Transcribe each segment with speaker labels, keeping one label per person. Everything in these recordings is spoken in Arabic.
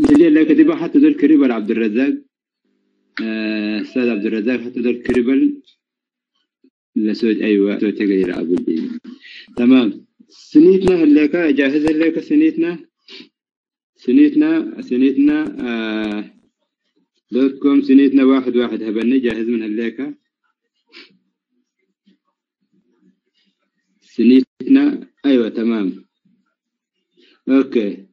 Speaker 1: دليل لك دي حتى ذو الكريبل عبد الرزاق. أستاذ عبد الرزاق حتى ذو الكريبل لسود أيوة سود تقدر أبو الدين. تمام. سنيتنا هلك جاهز هلك سنيتنا دوت كوم سنيتنا واحد هبني جاهز من هلك سنيتنا. أيوة تمام. أوكي.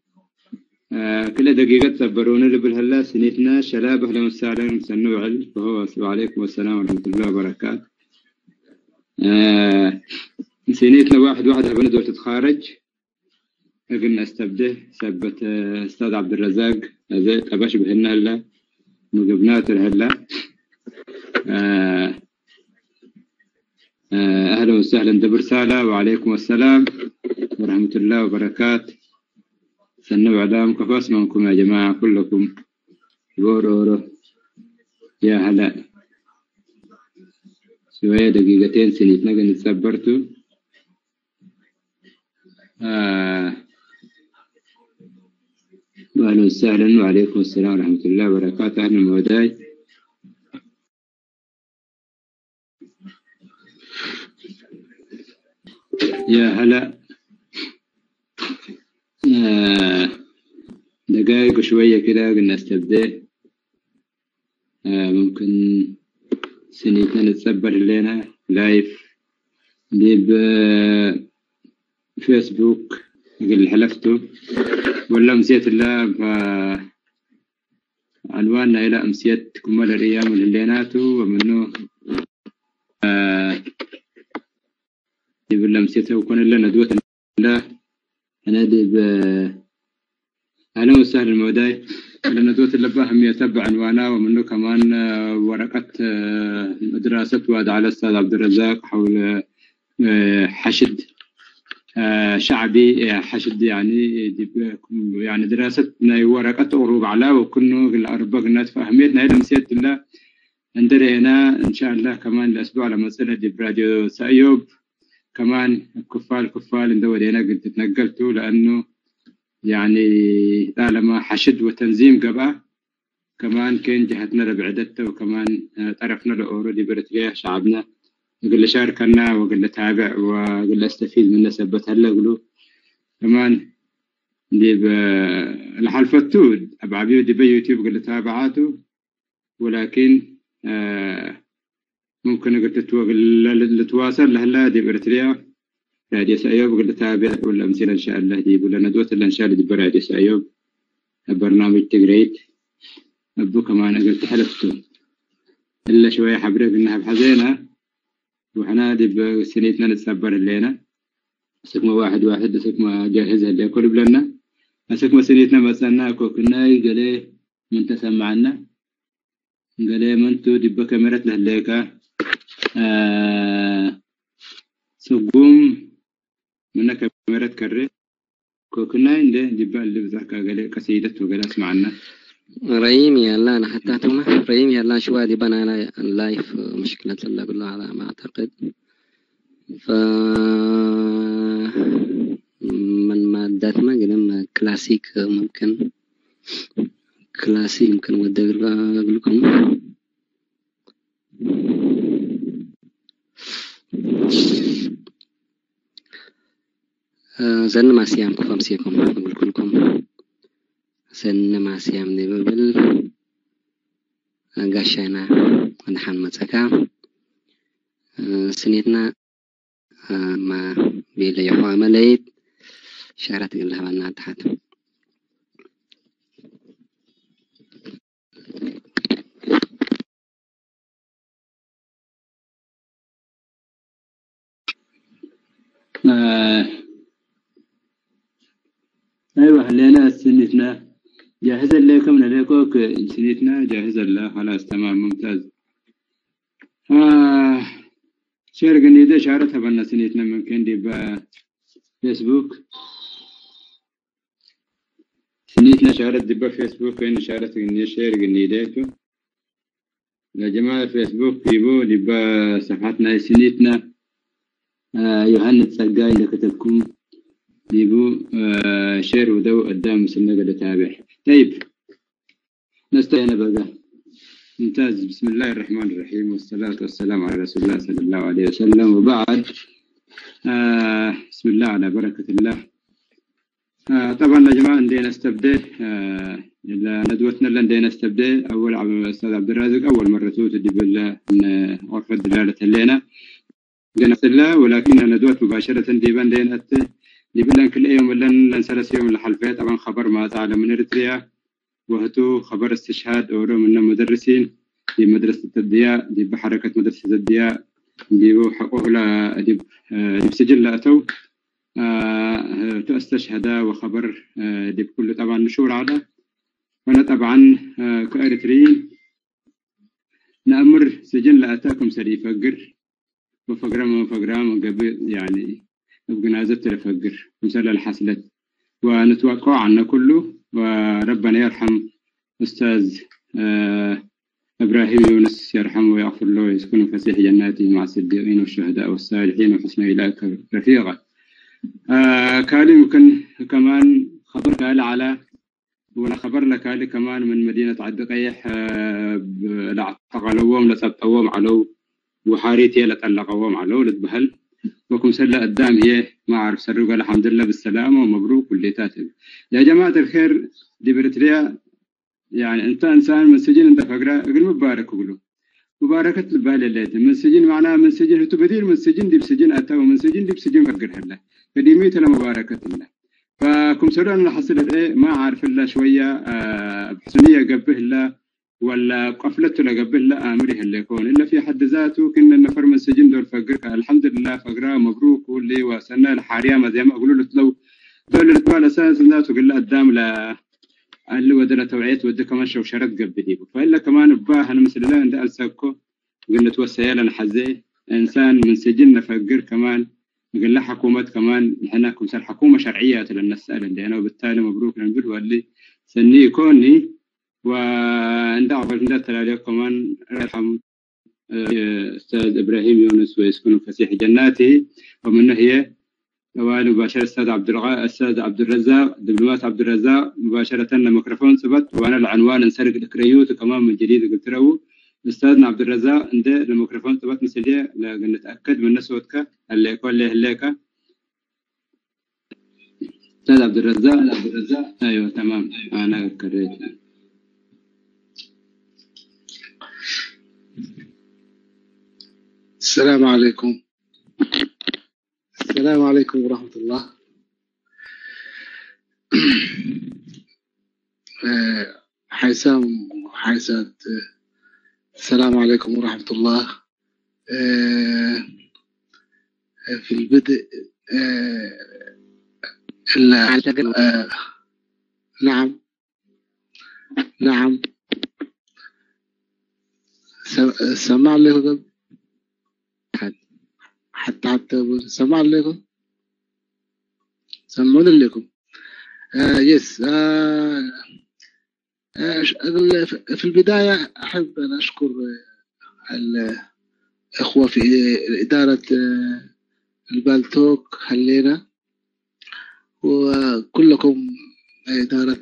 Speaker 1: كل دقيقة تصبرونا اللي بالهلا سنيتنا شلاب أهلا وسهلا مسنوع وهو وعليكم السلام ورحمة الله وبركاته. سنيتنا واحد هبني دور تتخارج قلنا استبده سبت أستاذ عبد الرزاق هذا أباش بهنا هلا مقبنات هلا. أهلا وسهلا دبر سالة وعليكم السلام ورحمة الله وبركاته. سنوا علام كفاس منكم يا جماعة كلكم غورورو يا هلا. شوية دقيقتين سنيتنا قد نتصبرتوا. أهلا وسهلا وعليكم السلام ورحمة الله وبركاته. أهلا موداي. يا هلا. دقائق وشوية كده قلنا استبدأ. ممكن سنيتنا نتسبر لنا لايف دي بفيسبوك قل حلفته ولا أمسية الله عنواننا إلى أمسية كمال الأيام والليناتو ومنه دي بالأمسية وكون لنا ندوة الله أنا دي أهلا وسهلا الموداي لأن دوت اللي هم يتبع عنوانا ومنه كمان ورقة دراسة واد على الأستاذ عبد الرزاق حول حشد شعبي حشد يعني دراستنا ورقة أوروب على وكنه الأربع الناس فأهميتنا إلى مسيرة الله ندرينا إن شاء الله كمان الأسبوع على مسألة دي براديو سأيوب كمان كفال ندورينا قد تنقلتوا لأنه يعني طالما حشد وتنظيم قبا كمان كان جهتنا لبعدته وكمان طرفنا لأورودي برتقيه شعبنا يقول شاركنا وقل تابع وقل استفيد من نسبة هلا قلوا كمان دي الحلفتو أبعبيو دي بيوتيوب قل تابعاته ولكن ممكن قلت تواصل لهلا دي برتقيه راديو سأيوب قلت تابع ولا أمثلة إن شاء الله دي ولا ندوة اللي إن شاء الله دي براديو سأيوب برنامج تقريت أبو كمان قلت حلفته إلا شوية حبرق إنها بحزينة وحنا دي بسنيتنا نتسبر اللينا سكمة واحد سكمة جاهزة اللي كل بلنا سكمة سنيتنا مثلا كوكنا قالي من تسمعنا قالي منتو دي بكاميرات لهليكا سقوم من كاميرا كرر كوكنا إنده دبا اللي بذاك قال قصيدة وقال اسمعنا
Speaker 2: ريم يا الله أنا حتى توما ريم يا الله شو هذه بنا لايف مشكلة الله بالله على ما أعتقد ف من مادات ما قدم كلاسيك ممكن ودي أقول لكم زن ما سيام كفام سيكم أقول لكم زن ما سيام نبل قاشينا نحن متسكا سنيتنا ما بيلا يحوى مليت شعرت قلها وانا تحت
Speaker 1: أيوة هلينا سنتنا جاهزة لكم لكوك سنتنا جاهزة لا خلاص تمام ممتاز. شير قنيدة شعرتها بنا سنتنا ممكن دي بفيسبوك سنتنا شعرت دي بفيسبوك إن شعرت قنيدة شير قنيدة يا جماعة فيسبوك بيبو دي بصفحتنا سنتنا يوهند سرقاي اللي كتبكم ديبو شير ودو قدام سنة قد تابع. طيب نستعين بقى. ممتاز. بسم الله الرحمن الرحيم والصلاة والسلام على رسول الله صلى الله عليه وسلم وبعد. بسم الله على بركة الله. طبعا يا جماعة ندينا نستبدأ ندوتنا اللي ندينا نستبدأ أول على الأستاذ عبد الرازق أول مرة تودي بالله إن غرفة دلالة اللينا دينا الله ولكن ندوت مباشرة ديبان ديبان كل يوم اللي نسلس يوم الحلفات طبعا خبر ما تعالى من إريتريا وهتو خبر استشهاد أورو من المدرسين دي مدرسة الضياء دي بحركة مدرسة الضياء دي حقوق لا دي بسجل أتو استشهد وخبر دي بكل طبعا نشور عادة وانا طبعا كأريتريين نأمر سجن لأتاكم سري فقر وفقرام قبل يعني بجنازة لفقر مسألة الحسلت ونتوقع عنا كله وربنا يرحم أستاذ إبراهيم يونس يرحمه ويغفر له ويسكن فسيح جناته مع الصديقين والشهداء والصالحين وحسن إليك رفيقا. كالي ممكن كمان خبر قال على ولا خبر لك كالي كمان من مدينة عدقيح لعتقلوهم لسبتوهم علو وحاريتي لتلقوهم علو لتبهل وكم سلا قدام هي ما عرف سروا قال الحمد لله بالسلامة ومبروك واللي تاتب. يا جماعة الخير دي بريتريا يعني انت انسان من سجن انت فقرة اقل مبارك قولوا مباركة البال الليتم من سجن معناها من سجن تبديل من سجن دي بسجن أتوا من سجن دي بسجن فقر هلا فديميت له مباركة الله. فكم سؤال أنا حصلت إيه ما عارف إلا شوية بحسنية قبه الله ولا قفلته لقبه الله آمره اللي يكون إلا في حد ذاته كنا نفر من سجن دول فقر الحمد لله فقرة مبروك واللي وسنا الحارية ما زي ما أقولوا له لو دول الأسبوع الأساس ذاته قل قدام لا اللي ودنا توعيت ودي كمان شو شرط قبدي فإلا كمان باه أنا مثل الله عند ألساكو قلنا توسع لنا حزي إنسان من سجن فقر كمان قال له حكومة كمان إحنا كمثال حكومة شرعية للنسأل عندنا وبالتالي مبروك لنقول واللي سني كوني وعند عبد الله كمان رحم أستاذ إبراهيم يونس ويسكن فسيح جناته ومنه هي وأنا مباشرة أستاذ عبد الرزاق دبلومات عبد الرزاق مباشرة الميكروفون ثبت وأنا العنوان انسرق الكريوت وكمان من جديد قلت له أستاذنا عبد الرزاق عنده الميكروفون ثبت مسجله لأن نتأكد من صوتك اللي يقول له هليك أستاذ عبد الرزاق أيوة تمام أنا كريت.
Speaker 3: السلام عليكم ورحمة الله. حيسام وحيسات السلام عليكم ورحمة الله. في البدء نعم سمع لكم حتى سمع لكم سمعون لكم يس. في البداية أحب أن أشكر الأخوة في إدارة البالتوك هلينا وكلكم إدارة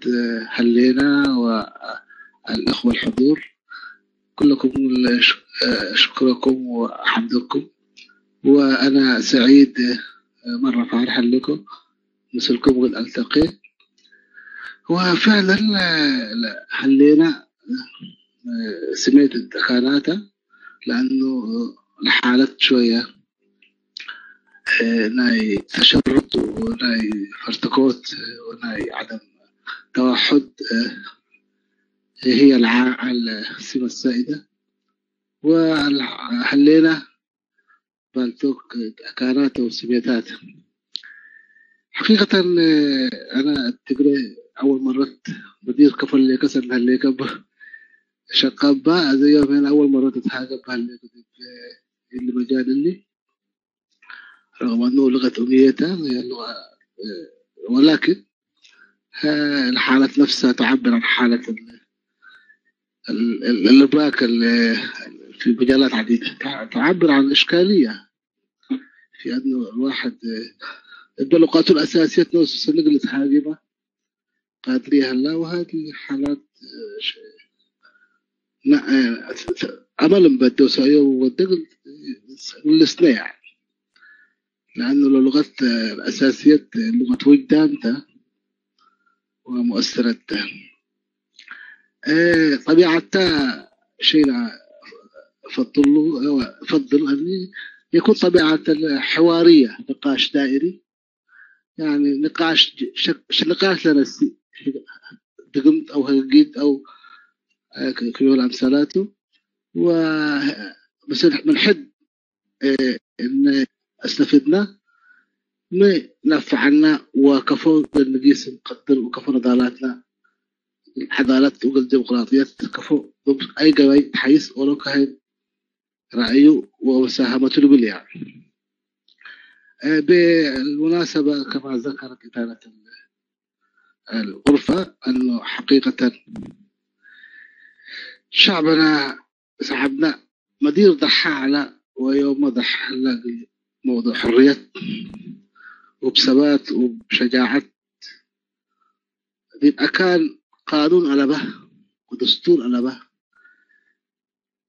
Speaker 3: هلينا والأخوة الحضور كلكم شكركم وحمدكم وأنا سعيد مرة فرحا لكم مثلكم قد ألتقي. وفعلا حلينا سميت الدخانات لأنه لحالت شوية ناي تشرد وناي فرتكوت وناي عدم توحد هي السمة السائدة وحلينا بالتوك أكانات وسميتات. حقيقة أنا أتقرأ أول مرة بدير كفل اللي كسر هالليكب شقابة زي يومين أول مرة تتحاجب هالليكب اللي مجال اللي رغم أنه لغة أمنيتها ولكن الحالة نفسها تعبر عن حالة الإدراك في مجالات عديدة تعبر عن إشكالية في أنه الواحد البلوقات الأساسية نوصل نقلة حاجبة قادريها الله وهذه حالات عمل بدو سايو ودقل الاثنين، لأنه اللغات الأساسية لغة وجدان ومؤثرات طبيعتها شيء أفضل أن يكون طبيعة حوارية، نقاش دائري، يعني نقاش نقاش لنسي دقمت أو هلقيت أو كيقول أمثالاته، بس من حد إن استفدنا ما نفعنا وكفو بالنقيس نقدر وكفو نضالاتنا حضارات وقل ديمقراطيات كفو أي قوي حيث ولو كهين رأيه ومساهمته باليع. بالمناسبة كما ذكرت إدارة الغرفة أنه حقيقة شعبنا مدير ضحى على ويوم ضحى على موضوع حرية وبثبات وبشجاعة، يبقى كان قانون على به ودستور على به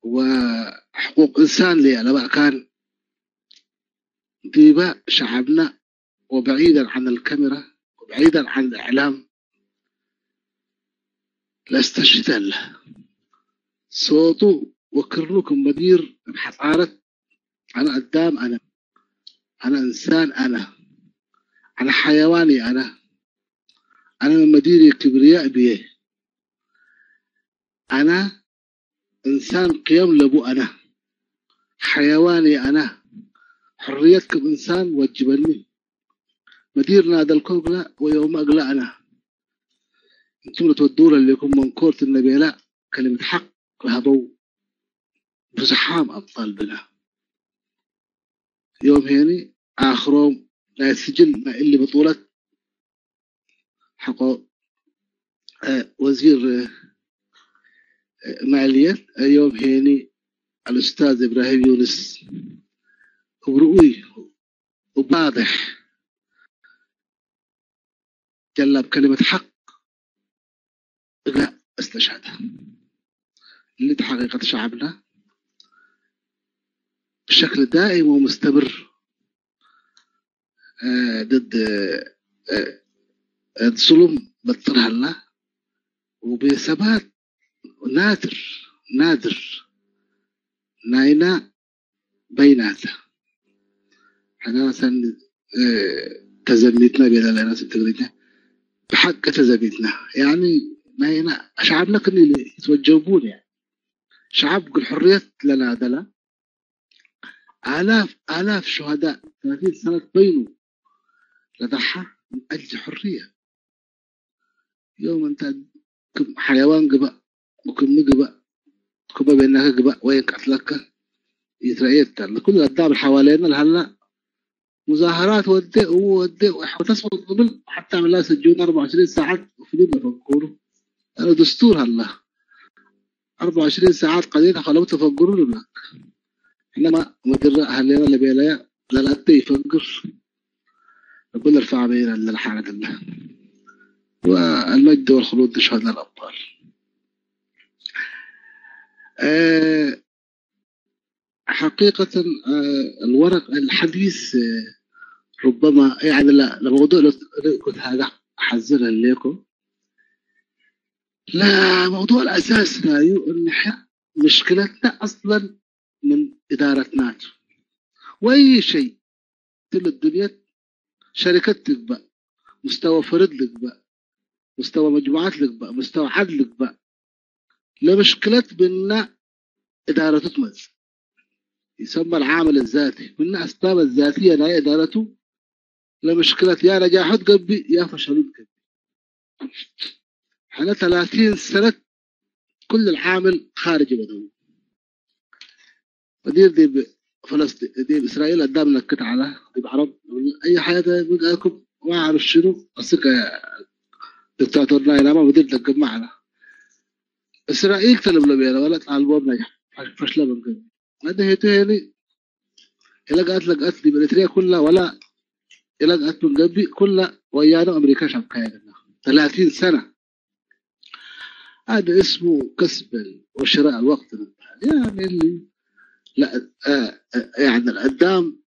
Speaker 3: وحقوق إنسان لي على به، كان بيبقى شعبنا وبعيدا عن الكاميرا وبعيدا عن الإعلام لاستشهد له صوته وكرنكم مدير حضارة. أنا قدام أنا إنسان، أنا حيواني، أنا من مديري كبرياء بيه، أنا إنسان قيم لبو، أنا حيواني، أنا حريتكم إنسان وجبني مديرنا هذا الكوكلا ويوم أقلع أنا انتم تودونا اللي يكون من كورة النبي لا كلمة حق لهبو بزحام أبطال بنا يوم هيني آخرهم لا يسجل اللي بطولة حقه وزير مالية يوم هيني الأستاذ إبراهيم يونس وبرؤي وواضح جلب كلمة حق لا استشهدها اللي حقيقة شعبنا بشكل دائم ومستمر ضد الظلم بطلها لنا وبثبات نادر ناينا بيناتها. احنا مثلا تزميتنا بين الناس التقريبا بحق تزميتنا، يعني ناينا شعبنا كل اللي يتوجبون، يعني شعب كل حرية لنا دلا آلاف شهداء 30 سنة بينه لضحى من أجل حرية. يوم أنت كم حيوان قبأ وكم قبأ كم بينك قبأ وين قتلك يترأيت كل الدعم حوالينا لهلا مظاهرات ودي وتصفق قبل حتى من لا سجون 24 ساعة وفي تفكروا أنا دستور هلا 24 ساعة قليل خلوا تفكروا لك إنما مدير هلنا اللي بيلايا لا يفكر نقول ارفع بينا للحالة الله والمجد والخلود تشهد للأبطال. حقيقة الورق الحديث ربما يعني لموضوع كنت هذا أحذرها لكم، لا موضوع الأساس إن مشكلتنا أصلا من إدارتنا وأي شيء كل الدنيا شركات لك بقى مستوى فرد لك بقى مستوى مجموعات لك بقى مستوى عدل لك بقى لا مشكلة بأن إدارته تمز يسمى العامل الذاتي من أسباب الذاتية لا إدارته لا مشكلة يا نجاحات قبي يا فشلات قبي. احنا 30 سنة كل العامل خارج بدون ودير دي فلسطين دي إسرائيل قدامنا القطعة على دي بعرب أي حاجة بقاكم ما أعرف شنو أصدق دكتاتورنا إلى ما بدير تقب معنا إسرائيل تلم لبينا ولا تعلموا نجح فشلة من قبل هذا هيتهني إلا قالت لي بريتريا كلها ولا إلا قالت من قبل كلها ويانا أمريكا شبكة 30 سنة هذا اسمه كسب وشراء الوقت يعني اللي لا يعني القدام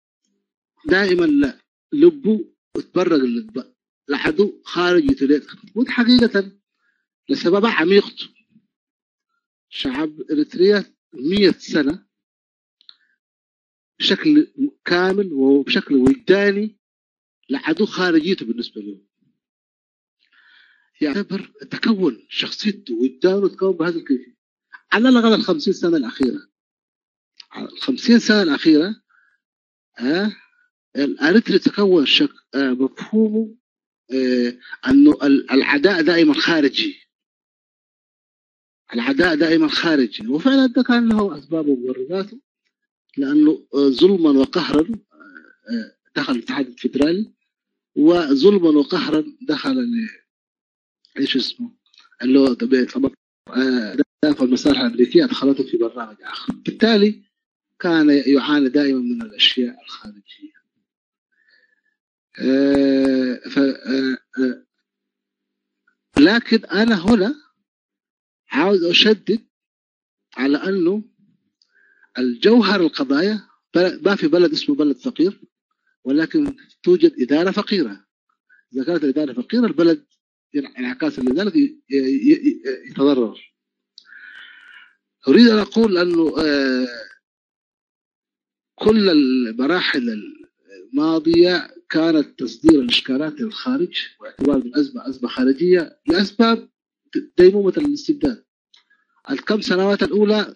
Speaker 3: دائما لا لبه وتبرق اللبة لحدو خارج يتليت وده حقيقة لسبب عميق. شعب إريتريا 100 سنة بشكل كامل وبشكل وجداني لعدو خارجيته بالنسبة له، يعتبر تكون شخصيته وجدانه تكون بهذا الكيفية على الأقل 50 سنة الأخيرة. 50 سنة الأخيرة الأريتري تكون مفهومه أنه العداء دائما خارجي، العداء دائما خارجي، وفعلا ده كان له أسباب ومبرراته، لأنه ظلما وقهرا دخل الاتحاد الفدرالي، وظلما وقهرا دخل ايش اسمه اللي هو طبعا دافع المصالح الامريكيه ادخلته في برنامج اخر، بالتالي كان يعاني دائما من الاشياء الخارجيه. لكن انا هنا عاوز اشدد على انه الجوهر القضايا ما في بلد اسمه بلد فقير، ولكن توجد اداره فقيره. اذا كانت الاداره فقيره البلد انعكاسا لذلك يتضرر. أريد أن أقول أنه كل المراحل الماضية كانت تصدير الإشكالات للخارج واعتبار الأزمة أزمة خارجية لأسباب ديمومة الاستبداد. الكم سنوات الأولى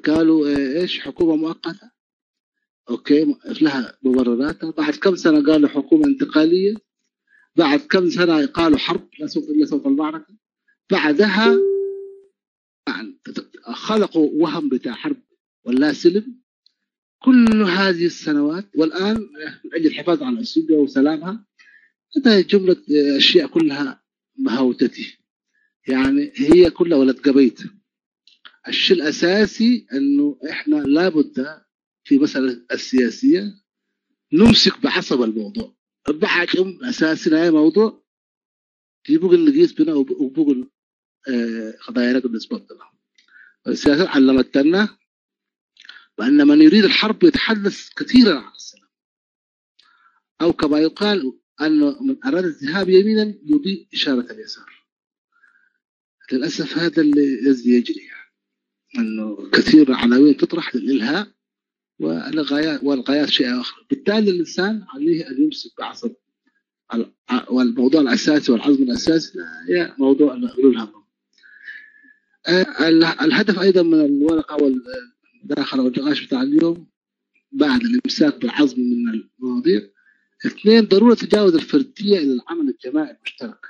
Speaker 3: قالوا إيش حكومة مؤقتة، أوكي لها مبرراتها. بعد كم سنة قالوا حكومة انتقالية، بعد كم سنة قالوا حرب لا صوت إلا صوت المعركة، بعدها خلقوا وهم بتاع حرب ولا سلم. كل هذه السنوات والآن من أجل الحفاظ على اثيوبيا وسلامها، هذه جملة أشياء كلها مهوتتي، يعني هي كلها ولد قبيت. الشيء الأساسي أنه إحنا لابد في مسألة السياسية نمسك بعصب الموضوع. بحكم أساسي أي موضوع يبقى نقيس بنا وبقى قضايانا بالنسبة لنا. السياسة علمتنا وأن من يريد الحرب يتحدث كثيرا عن السلام، أو كما يقال أن من أراد الذهاب يمينا يضيء إشارة اليسار. للأسف هذا الذي يجري، يعني أنه كثير عناوين تطرح للإلهاء والغايات شيء آخر. بالتالي الإنسان عليه أن يمسك بعصب والموضوع الأساسي والعزم الأساسي هي موضوع الهم. الهدف أيضا من الورقة والداخل والنقاش بتاع اليوم بعد الإمساك بالعزم من المواضيع 2 ضرورة تجاوز الفردية إلى العمل الجماعي المشترك.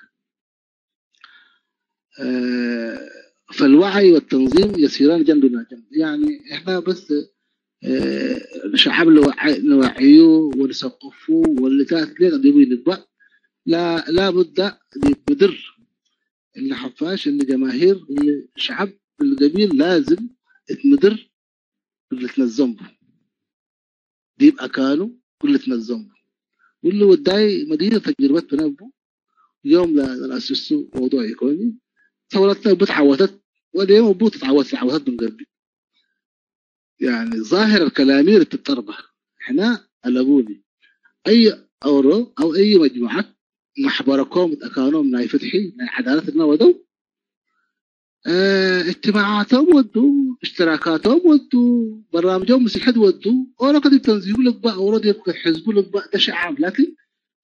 Speaker 3: فالوعي والتنظيم يسيران جنب إلى جنب. يعني إحنا بس الشعب نوعيه ونثقفه واللي كانت ليه قد يبقى لا بد بدر اللي حفاش اللي جماهير اللي شعب القبيل لازم تمدر اللي تنظم به دي بأكانه واللي تنظم به واللي وداي مدينة تجربة بنبه يوم لأسسه موضوع يكوني ثورتنا بتعوتت واليوم تعوتت من قلبي. يعني ظاهر الكلامير تتطربه احنا قلبوني اي اورو او اي مجموعات محبركم تكانوا ناي فتحي ناي عدالتنا ودو اجتماعاتهم ودوا اشتراكاتهم ودوا برامجهم مسحد ودوا ولا قد تنزيل لك بقى ورد يبقى حزب لك بقى ده شيء عام، لكن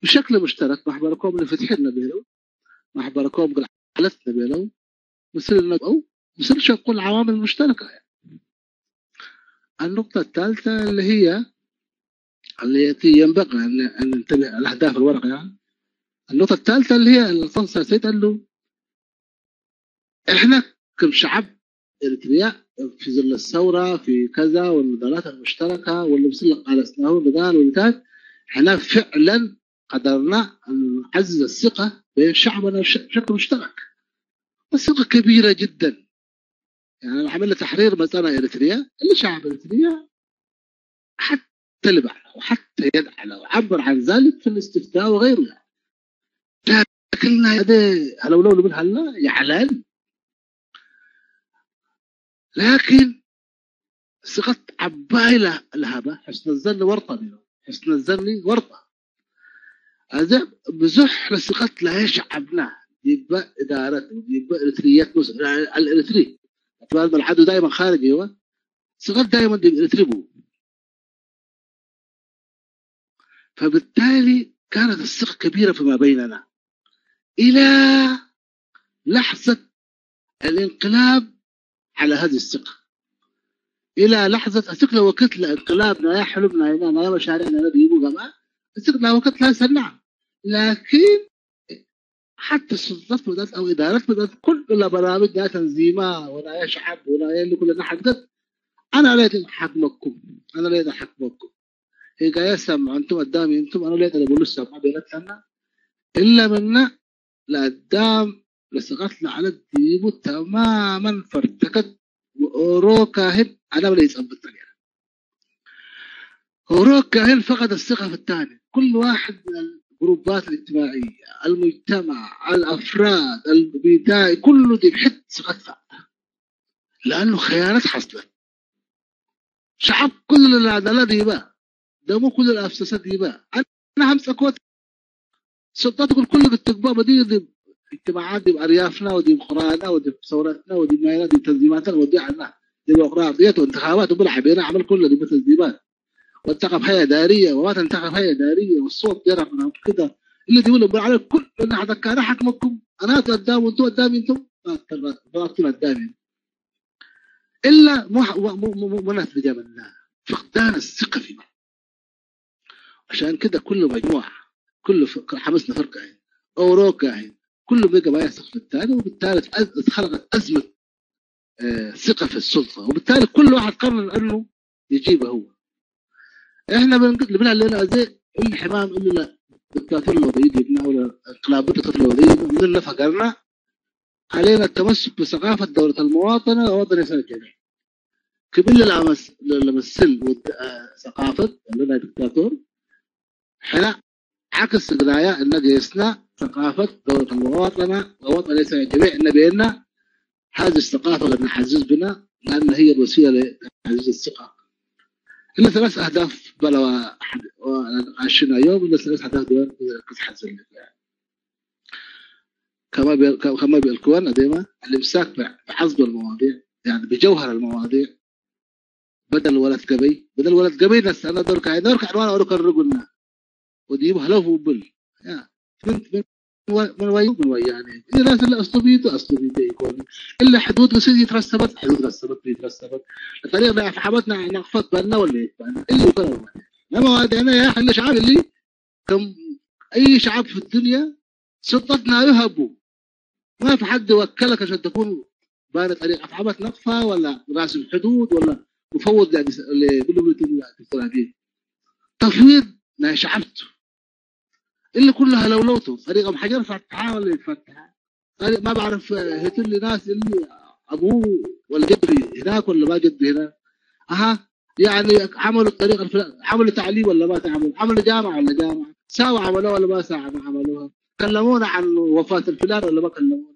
Speaker 3: بشكل مشترك محبركم اللي فتحنا بينهم محبركم قلتنا بينهم مثل او مثل شق العوامل المشتركه. يعني النقطه الثالثه اللي هي التي ينبغي ان ننتبه الاهداف الورقه. يعني النقطه الثالثه اللي هي الفصل سيد قال له احنا كشعب اريتريا في ظل الثوره في كذا والنضالات المشتركه واللي بيصير على سنه النضال والبتاع احنا فعلا قدرنا ان نعزز الثقه بين شعبنا بشكل مشترك، والثقه كبيره جدا. يعني عملنا تحرير مسألة اريتريا اللي شعب اريتريا حتى اللي بعده وحتى يدعى له وعبر عن ذلك في الاستفتاء وغيره. لكن هذا هلو من هلا يعلن لكن ثقة عباي لهبة حسن الظن ورطة، حسن الظن ورطة هذا بزح لثقة لا يشعبنا يبقى إدارته يبقى إريتريات الإريتري أتبال العدو دائما خارج أيوة ثقة دائما يتربوا. فبالتالي كانت الثقة كبيرة فيما بيننا إلى لحظة الانقلاب على هذه الثقة، إلى لحظة الثقة وقت انقلابنا يا حلمنا هنا يا مشاريعنا نبي يبقى ما الثقة وقت لا سنع. لكن حتى السلطات بدأت أو إدارات بدأت كل برامجها تنظيمها ولا يشعب ولا يلي كل نحن قد أنا لا حكمكم أنا لا حكمكم هي جاية سمع أنتم قدامي أنتم أنا لا أقول السمع بيناتنا إلا منا لقدام لسقطنا على الديب تماما فارتكت وأورو كاهن أنا ولا يسأل بالطريقة أورو كاهن فقد الثقة في الثاني. كل واحد من الجروبات الاجتماعية المجتمع الأفراد البداية كله دي بحد ثقتها لأنه خيانات حصلت. شعب كل العدالة دي بقى ده مو كل الأفساسات دي بقى أنا همسك وقت سلطاتكم كله بالتقبى بدي اجتماعات دي بأريافنا ودي بقرانا ودي بثوراتنا ودي مايلات دي تنظيماتنا ودي عنا ديمقراطيات وانتخابات وبلا حبينا عمل كله دي تنظيمات وانتخب هيئة إدارية وما تنتخب هيئة إدارية والصوت يرى كده اللي يقولوا على كل إن حدا كان حكمكم أنا قدام وأنتم قدامي أنتم ما قدامي إلا مو نتيجة منها فقدان الثقة فينا. عشان كده كل مجموعة كل حمسنا فرقة يعني أو روكا يعني كله بقى ما يثق في الثاني وبالتالي خلقت أزمة ثقة في السلطة وبالتالي كل واحد قرر أنه يجيبه هو. إحنا بنقول لنا زي الحمام إنه لا دكتاتور الوضعي جبنا ولا انقلاب دكتاتور الوضعي من اللي فقرنا علينا التمسك بثقافة دولة المواطنة ووطن يسال الجميع. كبير لمسل ثقافة لنا دكتاتور حنا عكس قراية إن جيسنا ثقافة دولة المواطنة ووطن يسال الجميع إن بيننا هذه الثقافة قد نحزز بنا لأن هي الوسيلة لتعزيز الثقة. إلا 3 أهداف بلا وعشرين يوم إلا 3 أهداف دول قد حزن كما بالكوان ديما الإمساك بحظ المواضيع يعني بجوهر المواضيع بدل ولد قبي ناس أنا دورك عنوان أورك الرجلنا ودي بهلوف وبل يا من وي يعني إذا ناس اللي أسلوبيته يكون إلا حدود قصيدة يترسبت الطريقة حبتنا نقفت بالنا ولا اللي يكون لما وادعنا يا إحنا شعب اللي كم أي شعب في الدنيا سلطتنا يهبوا ما في حد وكلك عشان تكون بان طريقة أفعبت نقفة ولا راسم الحدود ولا مفوض تفويض لا شعبته اللي كلها لولوته طريقة محجر فتحها ولا يتفتحها ما بعرف هتل ناس اللي أبوه ولا جدي هناك ولا ما جدي هنا يعني عملوا الطريقة الفلانية عملوا تعليم ولا ما تعملوا عملوا جامعة ولا جامعة ساوى عملوها ولا ما ساوى عملوها كلمونا عن وفاة الفلان ولا ما كلمونا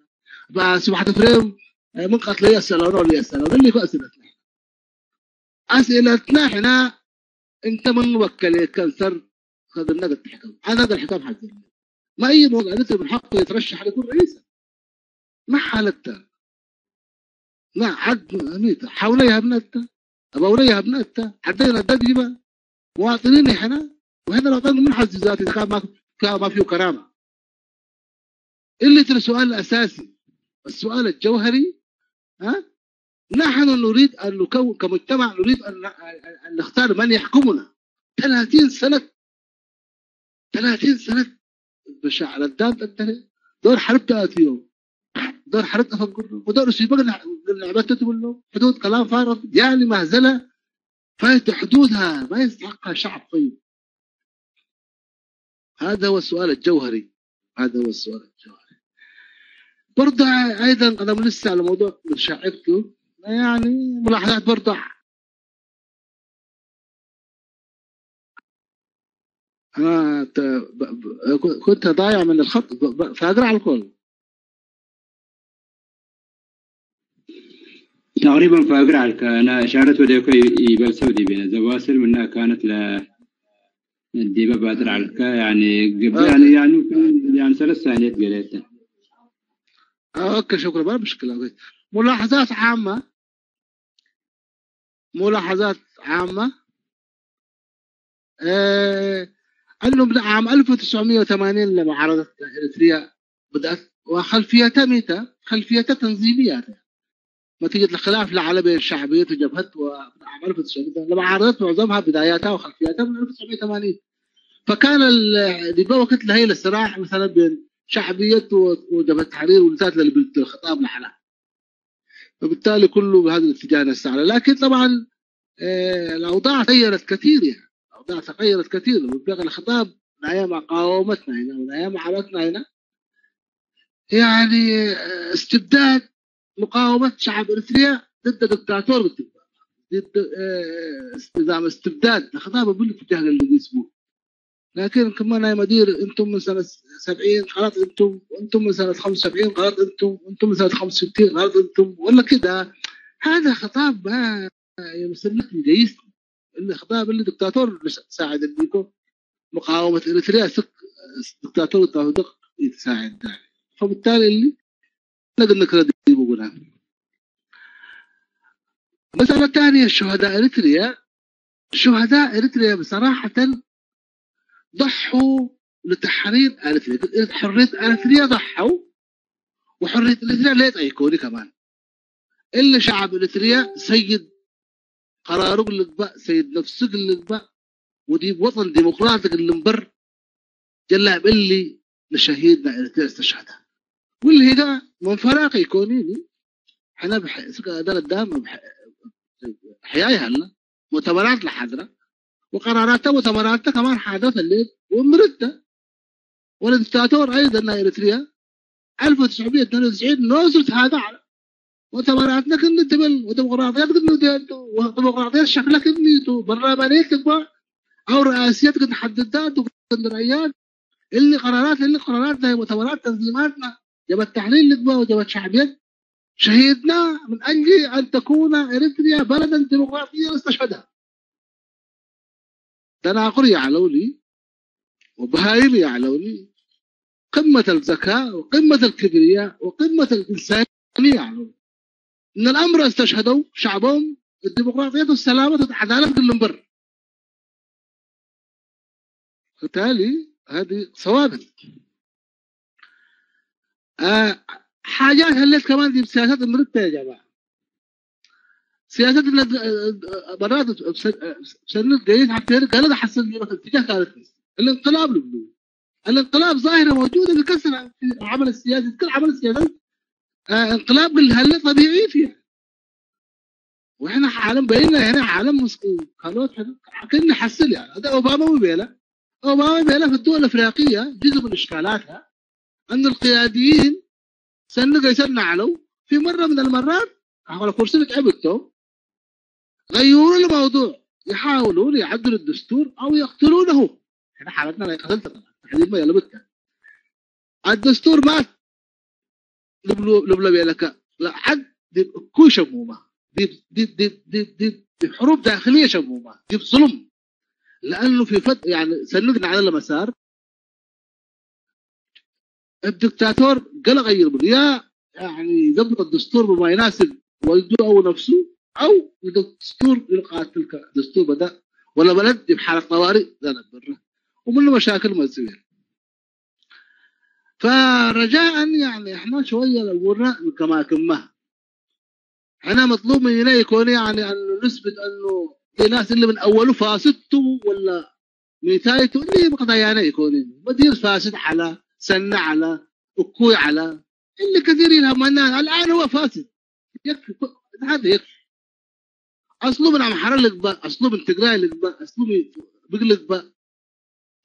Speaker 3: بس واحد فريم من قتل يسألون ولا يسألون اللي هو أسئلتنا احنا انت من وكل كنسر خذ النقد الحكم هذا الحكام حزين ما أي موضوع أنت من حقه يترشح ليكون رئيسا ما حالته ما حد ميته حوليها بنته أبوليها بنته حدينا الدجبة مواطنين احنا وهنا لو طلعوا من حزيزات إذا كان ما فيه كرامة. اللي ترى السؤال الأساسي السؤال الجوهري نحن نريد أن نكون كمجتمع نريد أن نختار من يحكمنا 30 سنة بشعر الدام تنتهي دور حرب 30 يوم دور حرب تفكر ودور سيبقى اللعبات تقول له حدود كلام فارغ يعني مهزلة فايت حدودها ما يستحقها شعب طيب. هذا هو السؤال الجوهري برضه أيضا أنا لسه على موضوع مشاعرته يعني ملاحظات برضه أنا كنت ضايع من الخط فأقرأ على الكل.
Speaker 1: تقريبا فاقرا لك انا اشارت وديك يبل سودي بين زواسل منها كانت الديبه بادر على يعني قبل يعني 3 ثانيات قريتها.
Speaker 3: اوكي شكرا، ما مشكله. ملاحظات عامه انه من عام 1980 لما عرضت اريتريا بدات وخلفيتها متى؟ خلفيتها تنظيميه، نتيجه الخلاف العالمي بين شعبيه وجبهه. وعام 1980 لما عرضت معظمها بداياتها وخلفياتها من 1980، فكان دي وقت هي الصراع مثلا بين شعبيه وجبهه التحرير والذات للخطاب لحالها، فبالتالي كله بهذا الاتجاه السعر. لكن طبعا الاوضاع تغيرت كثير، يعني الاوضاع تغيرت كثير. وبقى الخطاب من ايام مقاومتنا هنا ومن ايام محاربتنا هنا يعني استبداد، مقاومه شعب اريتريا ضد دكتاتور، ضد نظام استبداد. الخطاب بالاتجاه اللي يسموه. لكن كمان يا مدير انتم من سنه 70 خلاص، انتم من سنه 75 خلاص، انتم من سنه 65 خلاص، انتم ولا كده. هذا خطاب ما يمثلك جيس. الخطاب اللي دكتاتور تساعد الديكو مقاومه اريتريا دكتاتور التوثيق يتساعد يعني. فبالتالي اللي نقدر نكرر بقولها. مسألة ثانية، شهداء اريتريا بصراحة ضحوا لتحرير اريتريا، حرية اريتريا ضحوا، وحرية اريتريا ليت ايكوني كمان. اللي شعب اريتريا سيد قراره اللي سيد نفسه اللي ودي وطن ديمقراطي اللي مبر جلاب اللي لشهيدنا اريتريا استشهدها. واللي هذا من فراغ يكونيني احنا ده الدام حياي هلا مؤتمرات لحضره وقراراتها ومؤتمراتها كمان حدث الليل ومرتة. والدكتاتور ايضا اريتريا 1992 نوصلت هذا على مؤتمراتنا كنا تبل وديمقراطيات كنا وديمقراطيات شكلها كنا برلمانيات تبقى او رئاسيات كنا حددات وكنا رأيات اللي قراراتنا هي مؤتمرات تنظيماتنا جبت تحليل لتبقى وجبت شعبيات شهيدنا من اجل ان تكون اريتريا بلدا ديمقراطيا استشهدها. تناقر يعلوني وبهايم يعلوني قمة الذكاء وقمة الكبرياء وقمة الإنسانية يعلون إن الأمر استشهدوا شعبهم الديمقراطية والسلامة والعدالة في المبر. بالتالي هذه ثوابت. حاجات هلت كمان دي سياسات المرتة يا جماعة. سياسات مرات سنة جيد حتى قالت حسن دي اتجاه كانت الانقلاب لبنان. الانقلاب ظاهرة موجودة بكثرة في العمل السياسي، كل عمل سياسي انقلاب بالهلة طبيعي فيها. واحنا عالم بيننا هنا عالم مسكين خلاص كنا حسن يعني. هذا اوباما وبيلا في الدول الافريقيه جزء من اشكالاتها ان القياديين سنقوا يسنعلوا في مره من المرات على كرسي تعبتهم غيروا الموضوع، يحاولون يعدلوا الدستور او يقتلونه. احنا حالتنا لا قتلت تحديد ما يلبتها الدستور ما لبلب لك لا عد دي كل شمومه دي حروب داخليه شمومه، دي ظلم. لانه في يعني سنقنا على المسار الدكتاتور قال غير يا يعني يضبط الدستور بما يناسب والده او نفسه، او الدستور يلقى تلك الدستور بدا ولا بلد بحاله طوارئ ذنب بره ومنه مشاكل مزيد. فرجاء يعني احنا شويه نورنا كما كمه انا مطلوب مننا يكون يعني انه نثبت انه في ناس اللي من اوله فاسدته ولا نتايته اللي بقضايانا يكون مدير فاسد على سنة على أكوي على اللي كثيرين هم الآن هو فاسد يكفي هذا يكفي. أسلوب الأمحار اللي بقى أسلوب التقراء اللي بقى أسلوب بقلق بقى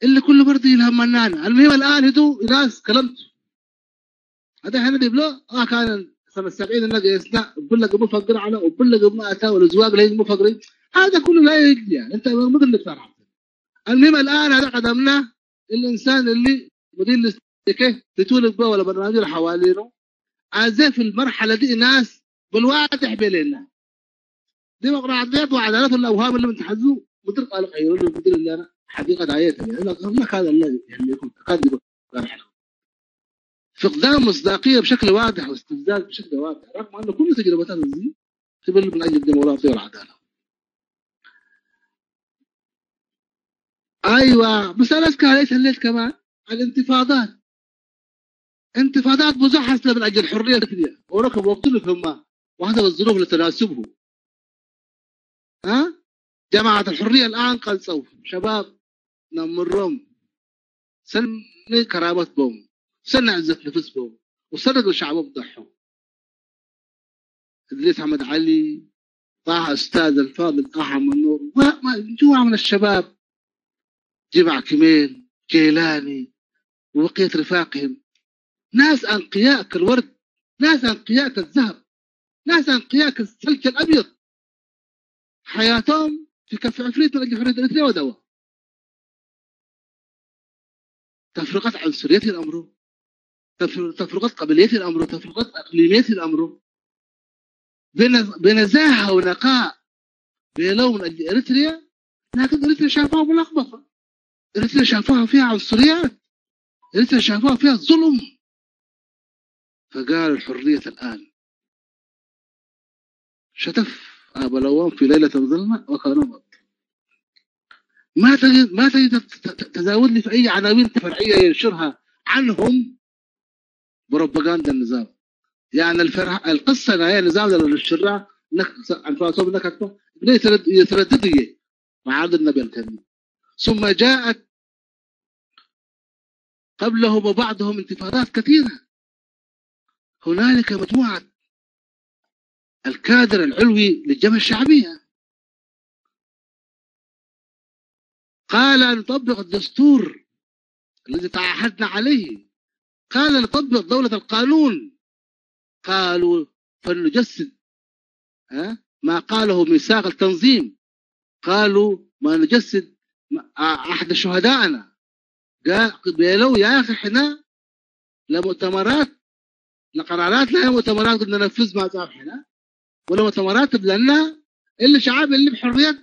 Speaker 3: اللي كل برضه يلهمنانا. المهم الآن هدو ناس كلمت هذا احنا نبلو كان سنة 70 الناس يسنا بلق مفقر على وبلق ما أتى والأزواج لين مفقرين هذا كله لا يجي يعني أنت مثل اللي تعرف. المهم الآن هذا قدمنا الإنسان اللي مدير كيف تتولد بقى ولا برنامج حوالينه عازف في المرحلة دي ناس بالواضح بيننا ديمقراطيات وعدالات الاوهام اللي بنتحزوا مدير قال غيروا له المدير اللي انا حقيقه عيتها لك هذا الذي اللي كنت كاذب فقدان مصداقيه بشكل واضح واستفزاز بشكل واضح رغم انه كل تجربتنا دي تبل من اجل الديمقراطيه والعداله. ايوه بس انا اذكر عليه الليل كمان الانتفاضات انتفاضات مزحزه من اجل الحريه الفكريه وركب وقتلهم وحسب الظروف اللي تناسبه. جماعه الحريه الان قلصوا شباب نمرهم سن كرامتهم سن عزه نفسهم وسرقوا شعبهم ضحوا. ادريس احمد علي طه استاذ الفاضل طه منور مجموعه من الشباب جمع كمين جيلاني وبقيه رفاقهم ناس انقياء كالورد ناس انقياء كالذهب ناس انقياء كالثلج الابيض حياتهم في كف عفريت من اجل حريه اريتريا ودواء. تفرقات عنصريه الامر تفرقات قبليه الامر تفرقات اقليميه الامر بنزاهه ونقاء بينهم من اجل اريتريا. لكن اريتريا شافوها ملخبطه اريتريا شافوها فيها عنصريات اريتريا شافوها فيها ظلم. فقال الحريه الان شتف ابلوان في ليله ظلمه وكان مض. ما تجد تزاود لي في اي عناوين فرعيه ينشرها عنهم بروباغندا النظام. يعني القصه هي النظام اللي نشرها انفاسهم نكتوا يترددوا مع عرض النبي الكريم. ثم جاءت قبلهم وبعضهم انتفاضات كثيره. هنالك مجموعه الكادر العلوي للجبهه الشعبيه قال نطبق الدستور الذي تعهدنا عليه قال نطبق دولة القانون. قالوا فلنجسد ما قاله ميثاق التنظيم قالوا ما نجسد أحد شهدائنا. قال بيلو يا أخي احنا لمؤتمرات لقرارات لا مؤتمرات بدنا ننفذ ما صار هنا ولا مؤتمرات بدنا اللي شعب اللي بحريات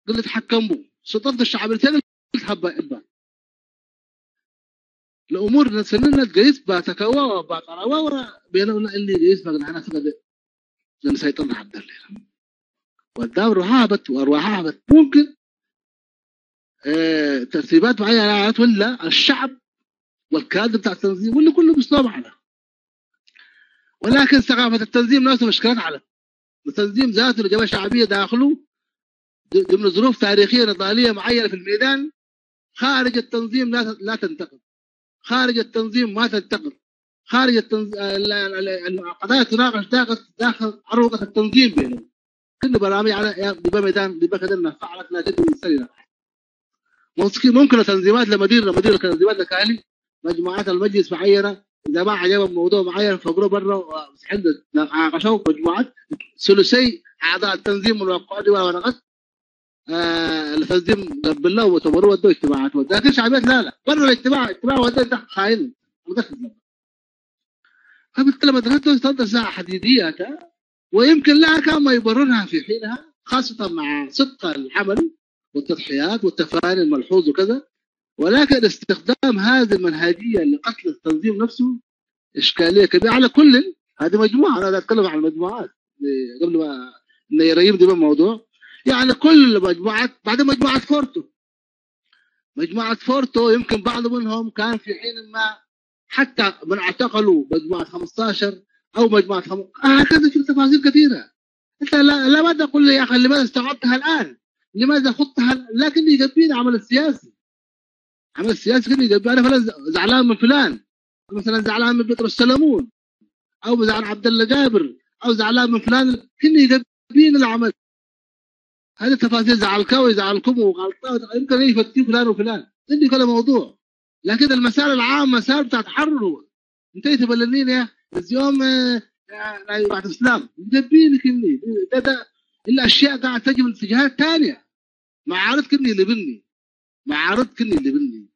Speaker 3: قل تحكموا سلطات الشعب اللي تحبها الامور نسلنا تقيس باتكوا باتراوا بيننا اللي يقيس بقى فقد نسيطر على الليل والدور هابت وارواحها هابت. ممكن ترتيبات معينه ولا الشعب والكادر بتاع التنظيم واللي كله بيصاب على. ولكن ثقافه التنظيم نفسه مشكلات على التنظيم ذاته الجبهه الشعبيه داخله ضمن ظروف تاريخيه نضاليه معينه في الميدان. خارج التنظيم لا تنتقد خارج التنظيم ما تنتقد خارج القضايا تناقش داخل عروقه التنظيم بينهم. كل برامج على بميدان بكذا فعلت لا تدري السنه. ممكن التنظيمات لمدير التنظيمات الكالي مجموعات المجلس معينه اذا ما عجبهم موضوع معين فقروا برا وحدد ناقشوا مجموعات ثلثي اعضاء التنظيم والقائد ورقت التنظيم قبل له وتمروا ودوا اجتماعات لكن شعبيات لا برا الاجتماع ودوا خاين مدخل. فبالتالي مدرسته تفضل ساعه حديديه ويمكن لها كان ما يبررها في حينها خاصه مع صدق العمل والتضحيات والتفاني الملحوظ وكذا. ولكن استخدام هذه المنهجيه لقتل التنظيم نفسه اشكاليه كبيره على كل. هذه مجموعه انا اتكلم عن المجموعات قبل ما يريم دي الموضوع. يعني كل مجموعات بعد مجموعه فورتو يمكن بعض منهم كان في حين ما حتى من اعتقلوا مجموعه 15 او مجموعه هكذا في تفاصيل كثيره. انت لا تقول لي يا اخي لماذا استوعبتها الان؟ لماذا خضتها؟ لكن يقبلني عمل السياسي كان يقبل. انا فلان زعلان من فلان مثلا زعلان من بطرس سلمون او زعلان عبد الله جابر او زعلان من فلان كان يقبلني العمل. هذه تفاصيل زعلكاوي زعلكم وغلطات يمكن يفتي فلان وفلان عندي كل موضوع. لكن المسار العام مسار بتاع تحرر انت تبلنين يا اليوم بعد الاسلام يقبلني كني ده الاشياء قاعده تجي من اتجاهات ثانيه. معارض كني اللي بني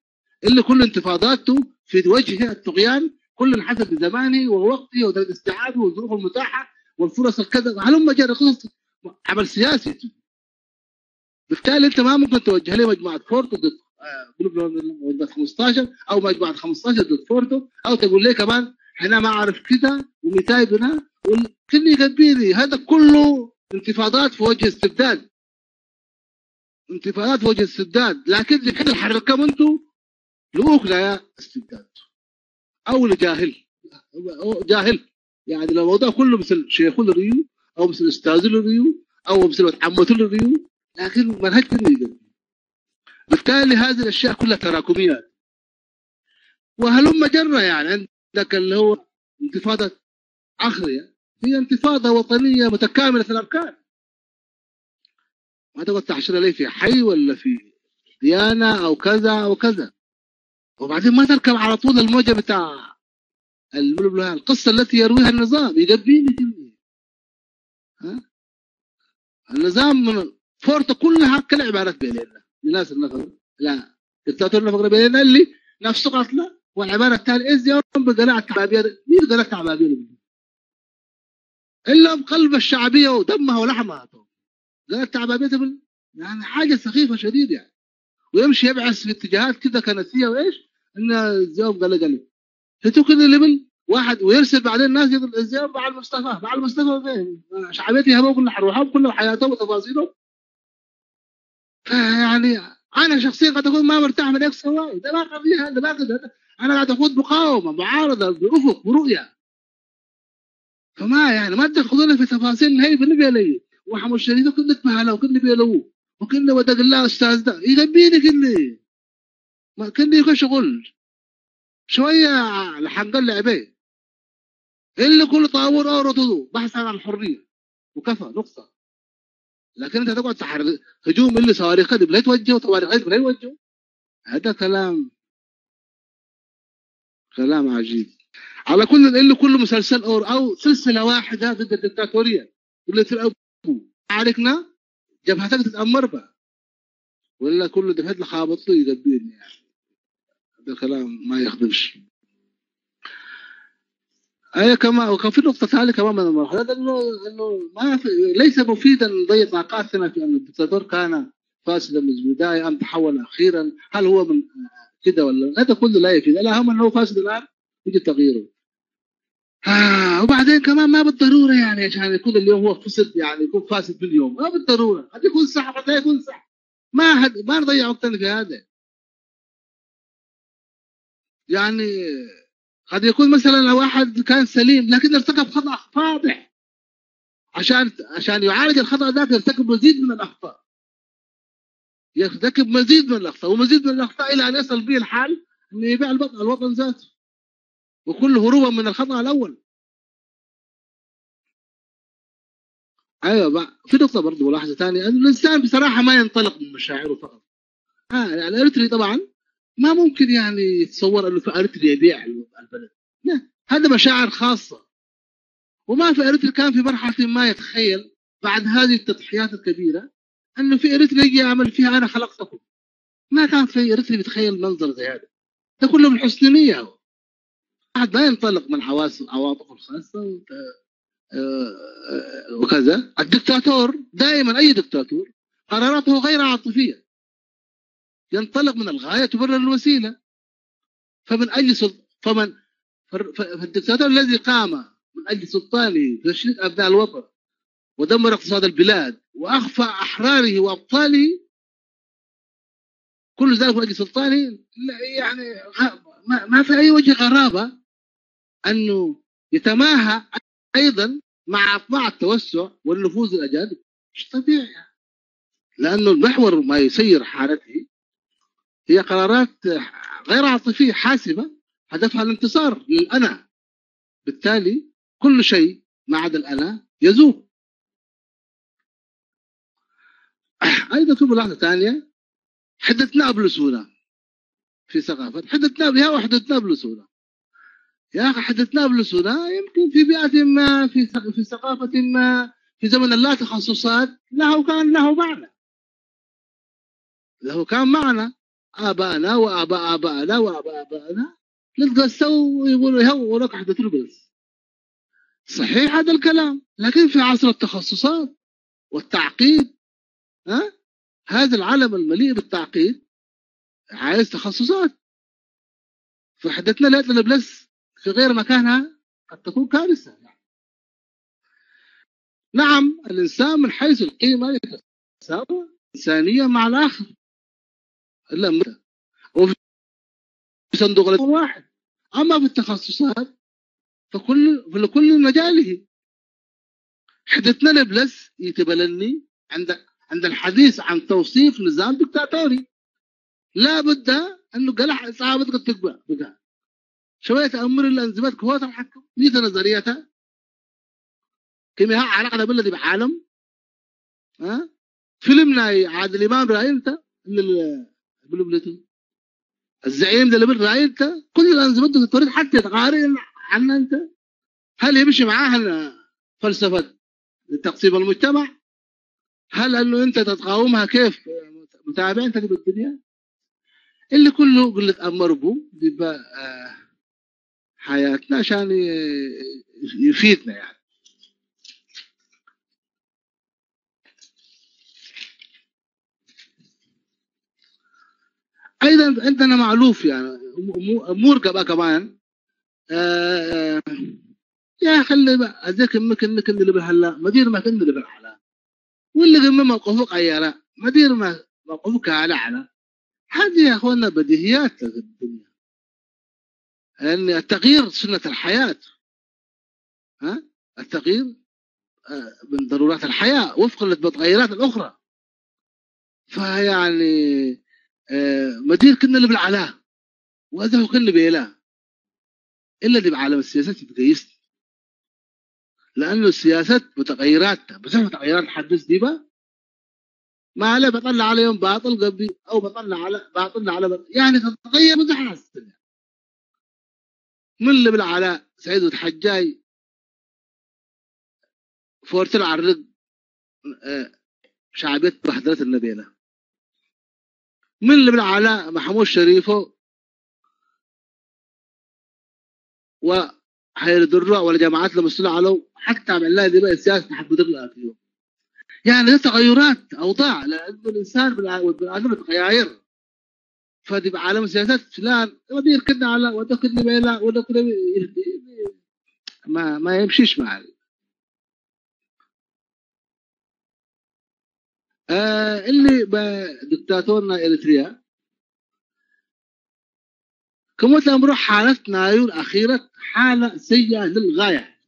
Speaker 3: اللي كل انتفاضاته في وجه الطغيان كل حسب زمانه ووقته ودرجه استيعابه والظروف المتاحه والفرص الكذا هلم جرى قصص عمل سياسي. بالتالي انت ما ممكن توجه لي مجموعه فورتو ضد ضد 15 او مجموعه 15 ضد فورتو، او تقول لي كمان احنا ما عارف كده ومثايبنا والكل يقبيني. هذا كله انتفاضات في وجه استبداد، انتفاضات في وجه استبداد. لكن اللي كده حركهم انتم لوكلا يا استبداد او لجاهل جاهل. يعني لو الموضوع كله مثل شيخ الريو او مثل استاذ الريو او مثل عمة الريو، لكن منهج كده. بالتالي هذه الاشياء كلها تراكميات. وهلم جرة يعني عندك اللي هو انتفاضة اخرية، هي انتفاضة وطنية متكاملة الاركان. ما تقعد تحشر لي في حي ولا في ديانة او كذا او كذا، وبعدين ما تركب على طول الموجة بتاع القصة التي يرويها النظام يقبيني كلمة. ها النظام من فورته كلها كل عبارات بيننا لناس النفر، لا دكتاتور نفر بيننا اللي نفسه قتله. والعبارة الثانية إيز يوم بقلاع التعبابير، مين قلاع التعبابير إلا بقلب الشعبية ودمها ولحمها. قلاع التعبابير يعني حاجة سخيفة شديد يعني. ويمشي يبعث في اتجاهات كده كنسية وإيش إن الزيوم قال هتو كده اللي واحد ويرسل بعدين الناس يقول الزيوم مع المصطفى فين شعبيتي هبوا كل حروحهم كل حياتهم وتفاصيلهم. يعني انا شخصيا قد اكون ما مرتاح من اكس واي، ده ما قضيه، هذا ما قضيه. انا قاعد اخوض مقاومه معارضه بافق برؤيه. فما يعني ما تدخلون في تفاصيل هي بالنبي لي وحمد الشريف كنت بهلا وكنت بيلو وكنا ودق الله استاذ ده يغبيني كني ما كني يكون شغل شويه لحق اللعبه اللي كل طابور اورطه بحثا عن الحريه وكفى نقطه. لكن انت تقعد تحرك هجوم اللي صواريخ لا توجه وصواريخ لا يوجه. هذا كلام عجيب. على كل اللي كل مسلسل او سلسله واحده ضد الدكتاتوريه اللي الابو عاركنا جبهتك تتامر بها ولا كل دفعت له خابط له يدبيني. يعني هذا كلام ما يخدمش. اي كما وكان في نقطه ثانيه كمان من المرحله انه ما في ليس مفيدا نضيع طاقاتنا في ان الدكتاتور كان فاسدا من البدايه ام تحول اخيرا. هل هو من كده ولا هذا كله لا يفيد. لا هم انه فاسد الان يجي تغييره. وبعدين كمان ما بالضروره يعني عشان يكون اليوم هو فسد يعني يكون فاسد في اليوم، ما بالضروره قد يكون صح قد لا يكون صح. ما نضيع وقتنا في هذا. يعني قد يكون مثلا لو واحد كان سليم لكن ارتكب خطأ فاضح، عشان يعالج الخطأ ذاك يرتكب مزيد من الأخطاء، يرتكب مزيد من الأخطاء ومزيد من الأخطاء إلى أن يصل به الحال أنه يبيع الوطن ذاته وكل هروبا من الخطأ الأول. ايوه بقى في نقطه برضه ملاحظه ثانيه انه الانسان بصراحه ما ينطلق من مشاعره فقط. يعني الاريتري طبعا ما ممكن يعني يتصور انه في اريتري يبيع البلد، لا هذا مشاعر خاصه. وما في اريتري كان في مرحله ما يتخيل بعد هذه التضحيات الكبيره انه في اريتري يجي يعمل فيها انا خلقتكم. ما كان في اريتري بيتخيل منظر زي هذا. ده كله من حسن نيه. واحد ما ينطلق من عواطفه الخاصه وكذا. الدكتاتور دائما اي دكتاتور قراراته غير عاطفيه، ينطلق من الغايه تبرر الوسيله. فمن اجل فالدكتاتور الذي قام من اجل سلطانه تشريد ابناء الوطن ودمر اقتصاد البلاد واخفى احراره وابطاله كل ذلك من اجل سلطانه، يعني ما في اي وجه غرابه انه يتماهى ايضا مع اطماع التوسع والنفوذ الاجانب. مش طبيعي، لانه المحور ما يسير حالته هي قرارات غير عاطفيه حاسمه هدفها الانتصار للانا. بالتالي كل شيء ما عدا الانا يذوب. ايضا في ملاحظه ثانيه، حده نابلس هنا في ثقافه حده نابلس وحده نابلس هنا. يا اخي حده نابلس هنا يمكن في بيئه ما في ثقافه ما في زمن اللا تخصصات كان له معنى، له كان معنى. آباءنا وآباء آبائنا وآباء آبائنا نتقسوا ويقولوا هو لك حدة نابلس. صحيح هذا الكلام، لكن في عصر التخصصات والتعقيد هذا العالم المليء بالتعقيد عايز تخصصات. فحدثنا لقيت البلس في غير مكانها قد تكون كارثة. نعم الإنسان من حيث القيمة يتساوى إنسانية مع الآخر إلا متى وفي صندوق واحد. أما في التخصصات فلكل مجاله. حدثنا البلس يتبلني عند الحديث عن توصيف نظام دكتاتوري لا بد أنه قلع صعبة قد تقبع بقى شوية أمر الأنظمات قوات الحكم ميت نظريتها كما علاقة بالذي بعالم فيلمنا عادل إمام رأي أنت الزعيم ده اللي رأي أنت كل الأنظمات تريد حتى تقارن عنا أنت. هل يمشي معاها فلسفة تقسيم المجتمع؟ هل أنه أنت تتقاومها كيف متابع أنت بالدنيا اللي كله قلة أمر بو بيبقى حياتنا عشان يفيدنا يعني. أيضا عندنا معلوف يعني أمور بقى كمان يا خلي بقى هذاك ممكن اللي بالهلا مدير ما كان اللي بالعلا واللي قمنا موقفك عيالا مدير ما موقفك على هذه يا اخوانا بديهيات الدنيا ان التغيير سنة الحياة التغيير من ضرورات الحياة وفقا للمتغيرات الأخرى. فيعني مدير كنا اللي بالعلا وهذا هو كنا بيلا إلا اللي بعالم السياسات يتقيسني لأنه السياسات متغيراتها بس متغيرات حدث دي بقى ما عليه بطلع عليهم باطل قبلي أو بطلع على باطل على يعني تتغير وتحرس من اللي بالعلاء سعيد الحجاي فورت العرض شعبية بحضرة النبيلة من اللي بالعلاء محمود شريفه وحير الدرة ولا جماعات المسؤولة عليه حتى عمل لها دي بقى السياسة تحب تطلع فيهم يعني ده تغيرات أوضاع لأنه الإنسان بالآدم تغير. فدي بعالم السياسات فلان ودير كنا على وده كنا بيلا وده كنا ما يمشيش معي. اللي بدكتاتورنا إريتريا كموت الأمر حالتنا الأخيرة حالة سيئة للغاية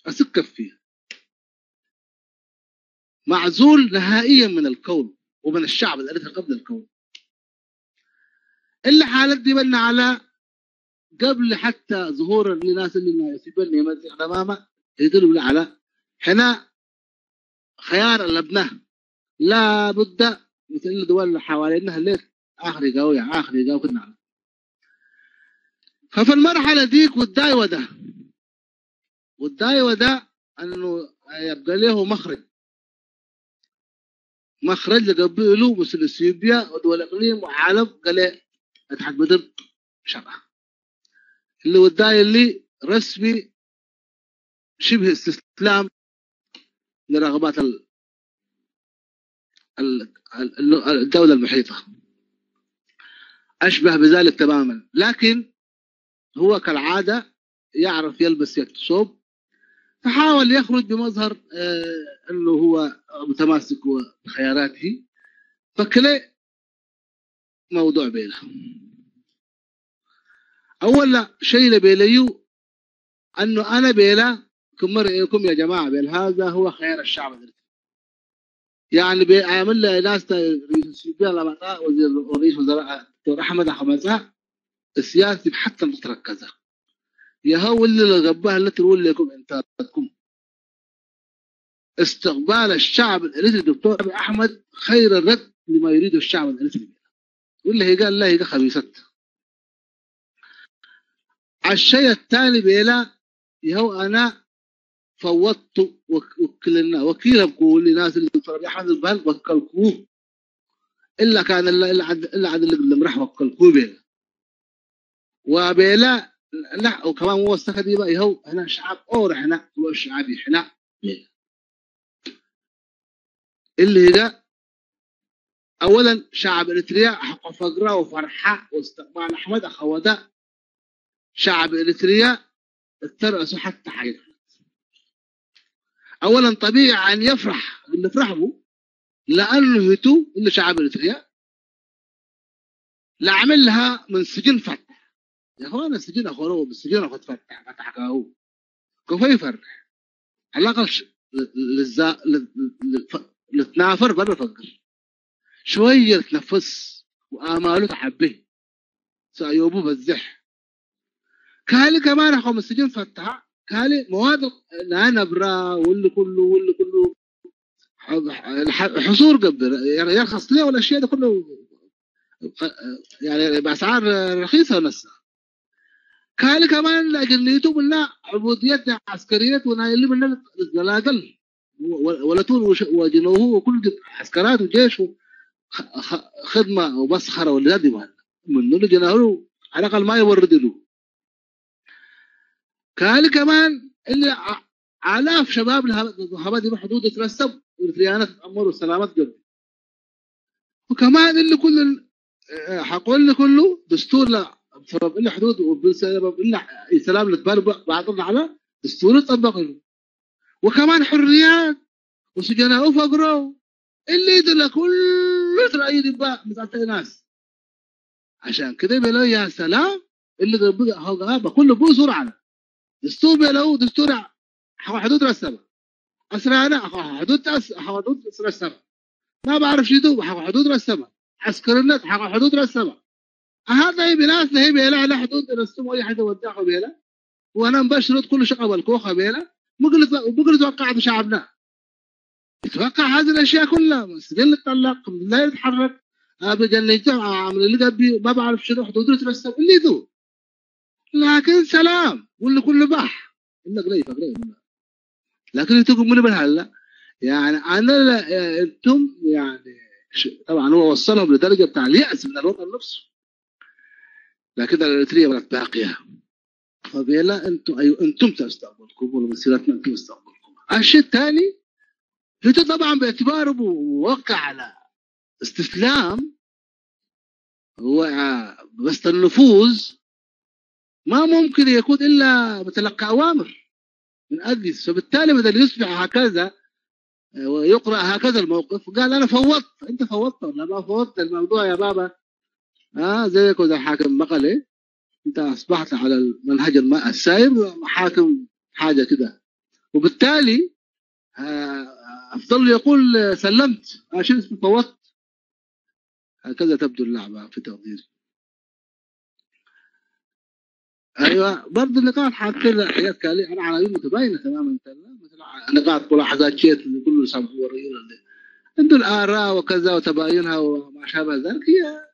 Speaker 3: أسكف فيها معزول نهائيا من الكون ومن الشعب الإريتري قبل الكون. اللي حالت دي بنا على قبل حتى ظهور الناس اللي يسيبني يمزع أمامه يدلوا على هنا خيار اللبنة لا بد مثل الدول اللي حوالينا اللي آخر يقاوي كنا. ففي المرحلة ديك والدايوة ده أنه يبقى له مخرج لقبيله مثل اثيوبيا ودول اقليم وعالم قال اتحد بدر شبه اللي والداي اللي رسمي شبه استسلام لرغبات الدولة المحيطة أشبه بذلك تماما. لكن هو كالعادة يعرف يلبس يكتسوب فحاول يخرج بمظهر أنه هو متماسك بخياراته فكله موضوع بيله. أول شيء بيليو أنه أنا بيلا كم رأيكم يا جماعة بيل هذا هو خيار الشعب يعني بيعمل له ناس رئيس وزراء دكتور أحمد حمزة السياسي حتى متركزة يا هو اللي قبها اللي تقول لكم انتاتكم استقبال الشعب الإريتري الدكتور أحمد خير الرد لما يريده الشعب الإريتري واللي هي قال لا هي خبيثت. الشيء الثاني بيلا يهو أنا فوضت وكلنا وكيل بقول لناس اللي دكتور أحمد البهل وكلكوه إلا كان إلا عد اللي راح وكلكوه بيلا وبيلا لا وكمان موسخة دي بقى هو هنا شعب أور هنا هو الشعب هنا اللي هي أولا شعب إريتريا حق فقرة وفرحة واستقبال أحمد أخوة شعب إريتريا الترأس حتى حيث أولا طبيعي أن يفرح اللي فرحوا لأنه هتو اللي شعب إريتريا لعملها من سجن فتح يا أخوانا السجن أخوانه بالسجن أخوة فتح كاهو كيف يفرح على الأقل لتنافر برا فقر شوية تنفس وآماله تحبه سأيوبه بالزح كالي كمان أخوة من السجن فتح كالي مواد لا نبرا واللي كله حصور قبل يعني يرخص ليه والأشياء ده كله يعني بأسعار رخيصة ونسا كالي كمان لأجنيته بالله عبوديات عسكريات ونايلي بالله لا أقل ولتون وجنوه وكل عسكرات وجيش خدمة ومسخرة والذي منه اللي جناهه على الأقل ما يورد له كالي كمان اللي آلاف شباب الهبادي بحدود يترسب والريانات تأمر والسلامات قبل وكمان اللي كل حقول لي كله دستور لا بسبب إلا حدود وبسبب إلا سلام لتبال بعضنا على دستور يطبق له وكمان حريات وسجناء وفقروا اللي يدل كل ترأي دباء مثل ناس عشان كده بيقولوا يا سلام اللي هذا كله بوصور على دستور بيقولوا دستور حدود رسمه أسرعنا حدود رسمه ما بعرف شو يدوب حدود رسمه عسكرنا حدود رسمه هذا هي بناس هي بيلا على حدود رسمه أي حدا وداخل بيلا وأنا مبشرت كل شقة والكوخة بيلا بقول توقع شعبنا يتوقع هذه الأشياء كلها مسجل الطلاق لا يتحرك بجنيته عامل اللي قبي ما بعرف شنو حدود رسمه اللي يدوب لكن سلام واللي كله بح إنك قريب لكن تقول من بالهلا يعني أنا أنتم يعني طبعا هو وصلهم لدرجة بتاع اليأس من الوطن نفسه لكن الإريترية بقت باقية فبيلا أنتم تستقبلكم ومسيرتنا أنتم تستقبلكم الشيء الثاني هي طبعا باعتباره موقع على استسلام هو بس النفوذ ما ممكن يكون إلا بتلقى أوامر من أجلس فبالتالي بدل يصبح هكذا ويقرأ هكذا الموقف قال أنا فوضت أنت فوضت ولا ما فوضت الموضوع يا بابا زيك وزي حاكم مقلة أنت أصبحت على المنهج الماء السائر حاكم حاجة كده وبالتالي أفضل يقول سلمت عشان اسمه فوضت هكذا تبدو اللعبة في تقديري ايوه برضه النقاط حاطين حاجات كالي انا عناوين متباينه تماما مثل نقاط ملاحظات شيء اللي كله سامحوا ورينا عنده الاراء وكذا وتباينها وما شابه ذلك هي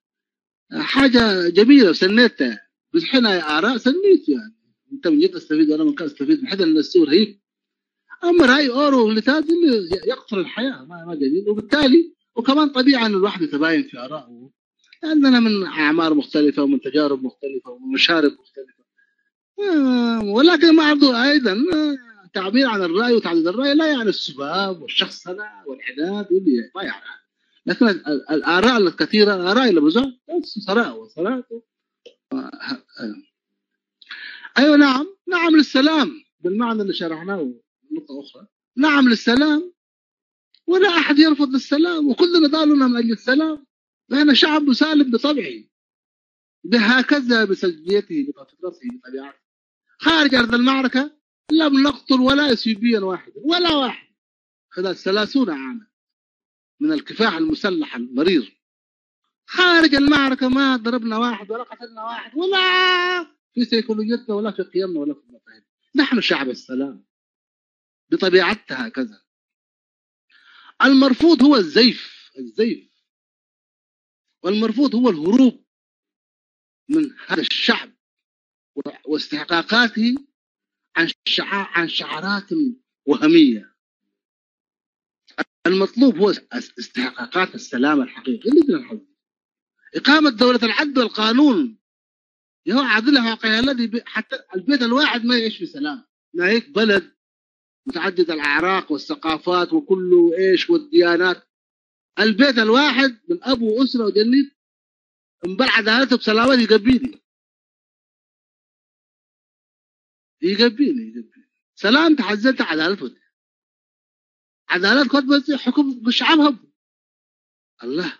Speaker 3: حاجه جميله وسنيتها بس حنا اراء سنيت يعني انت من جد تستفيد وانا من كان استفيد من حدا من السور هي اما راي اورو اللي يقتل الحياه ما جميل وبالتالي وكمان طبيعي ان الواحد يتباين في ارائه عندنا من اعمار مختلفه ومن تجارب مختلفه ومن مشارب مختلفه ولكن ما عرضه أيضا تعبير عن الرأي وتعديد الرأي لا يعني السباب والشخصنة والعناد واللي ما يعني لكن الآراء الكثيرة الآراء اللي بزعل صلاة أيوة نعم للسلام بالمعنى اللي شرحناه نقطة أخرى نعم للسلام ولا أحد يرفض السلام وكلنا ضالنا من أجل السلام لأن شعب مسالم بطبعه بهكذا بسجيته بفطرته بطبيعته خارج أرض المعركة لم نقتل ولا إثيوبيا واحد ولا واحد خلال 30 عاما من الكفاح المسلح المرير خارج المعركة ما ضربنا واحد ولا قتلنا واحد ولا في سيكولوجيتنا ولا في قيمنا ولا في المفاهيم نحن شعب السلام بطبيعتها هكذا المرفوض هو الزيف والمرفوض هو الهروب من هذا الشعب واستحقاقاته عن شعارات وهمية المطلوب هو استحقاقات السلام الحقيقي اللي بدنا نحققه إقامة دولة العدل والقانون هو عادلها واقعي الذي حتى البيت الواحد ما يعيش في سلام. ناهيك بلد متعدد الأعراق والثقافات وكله إيش والديانات. البيت الواحد من أبو وأسرة وجنيد انبلع عدالته بسلامات يقبيني سلام تحزنت عدالته عدالات قد بس حكم شعبها. الله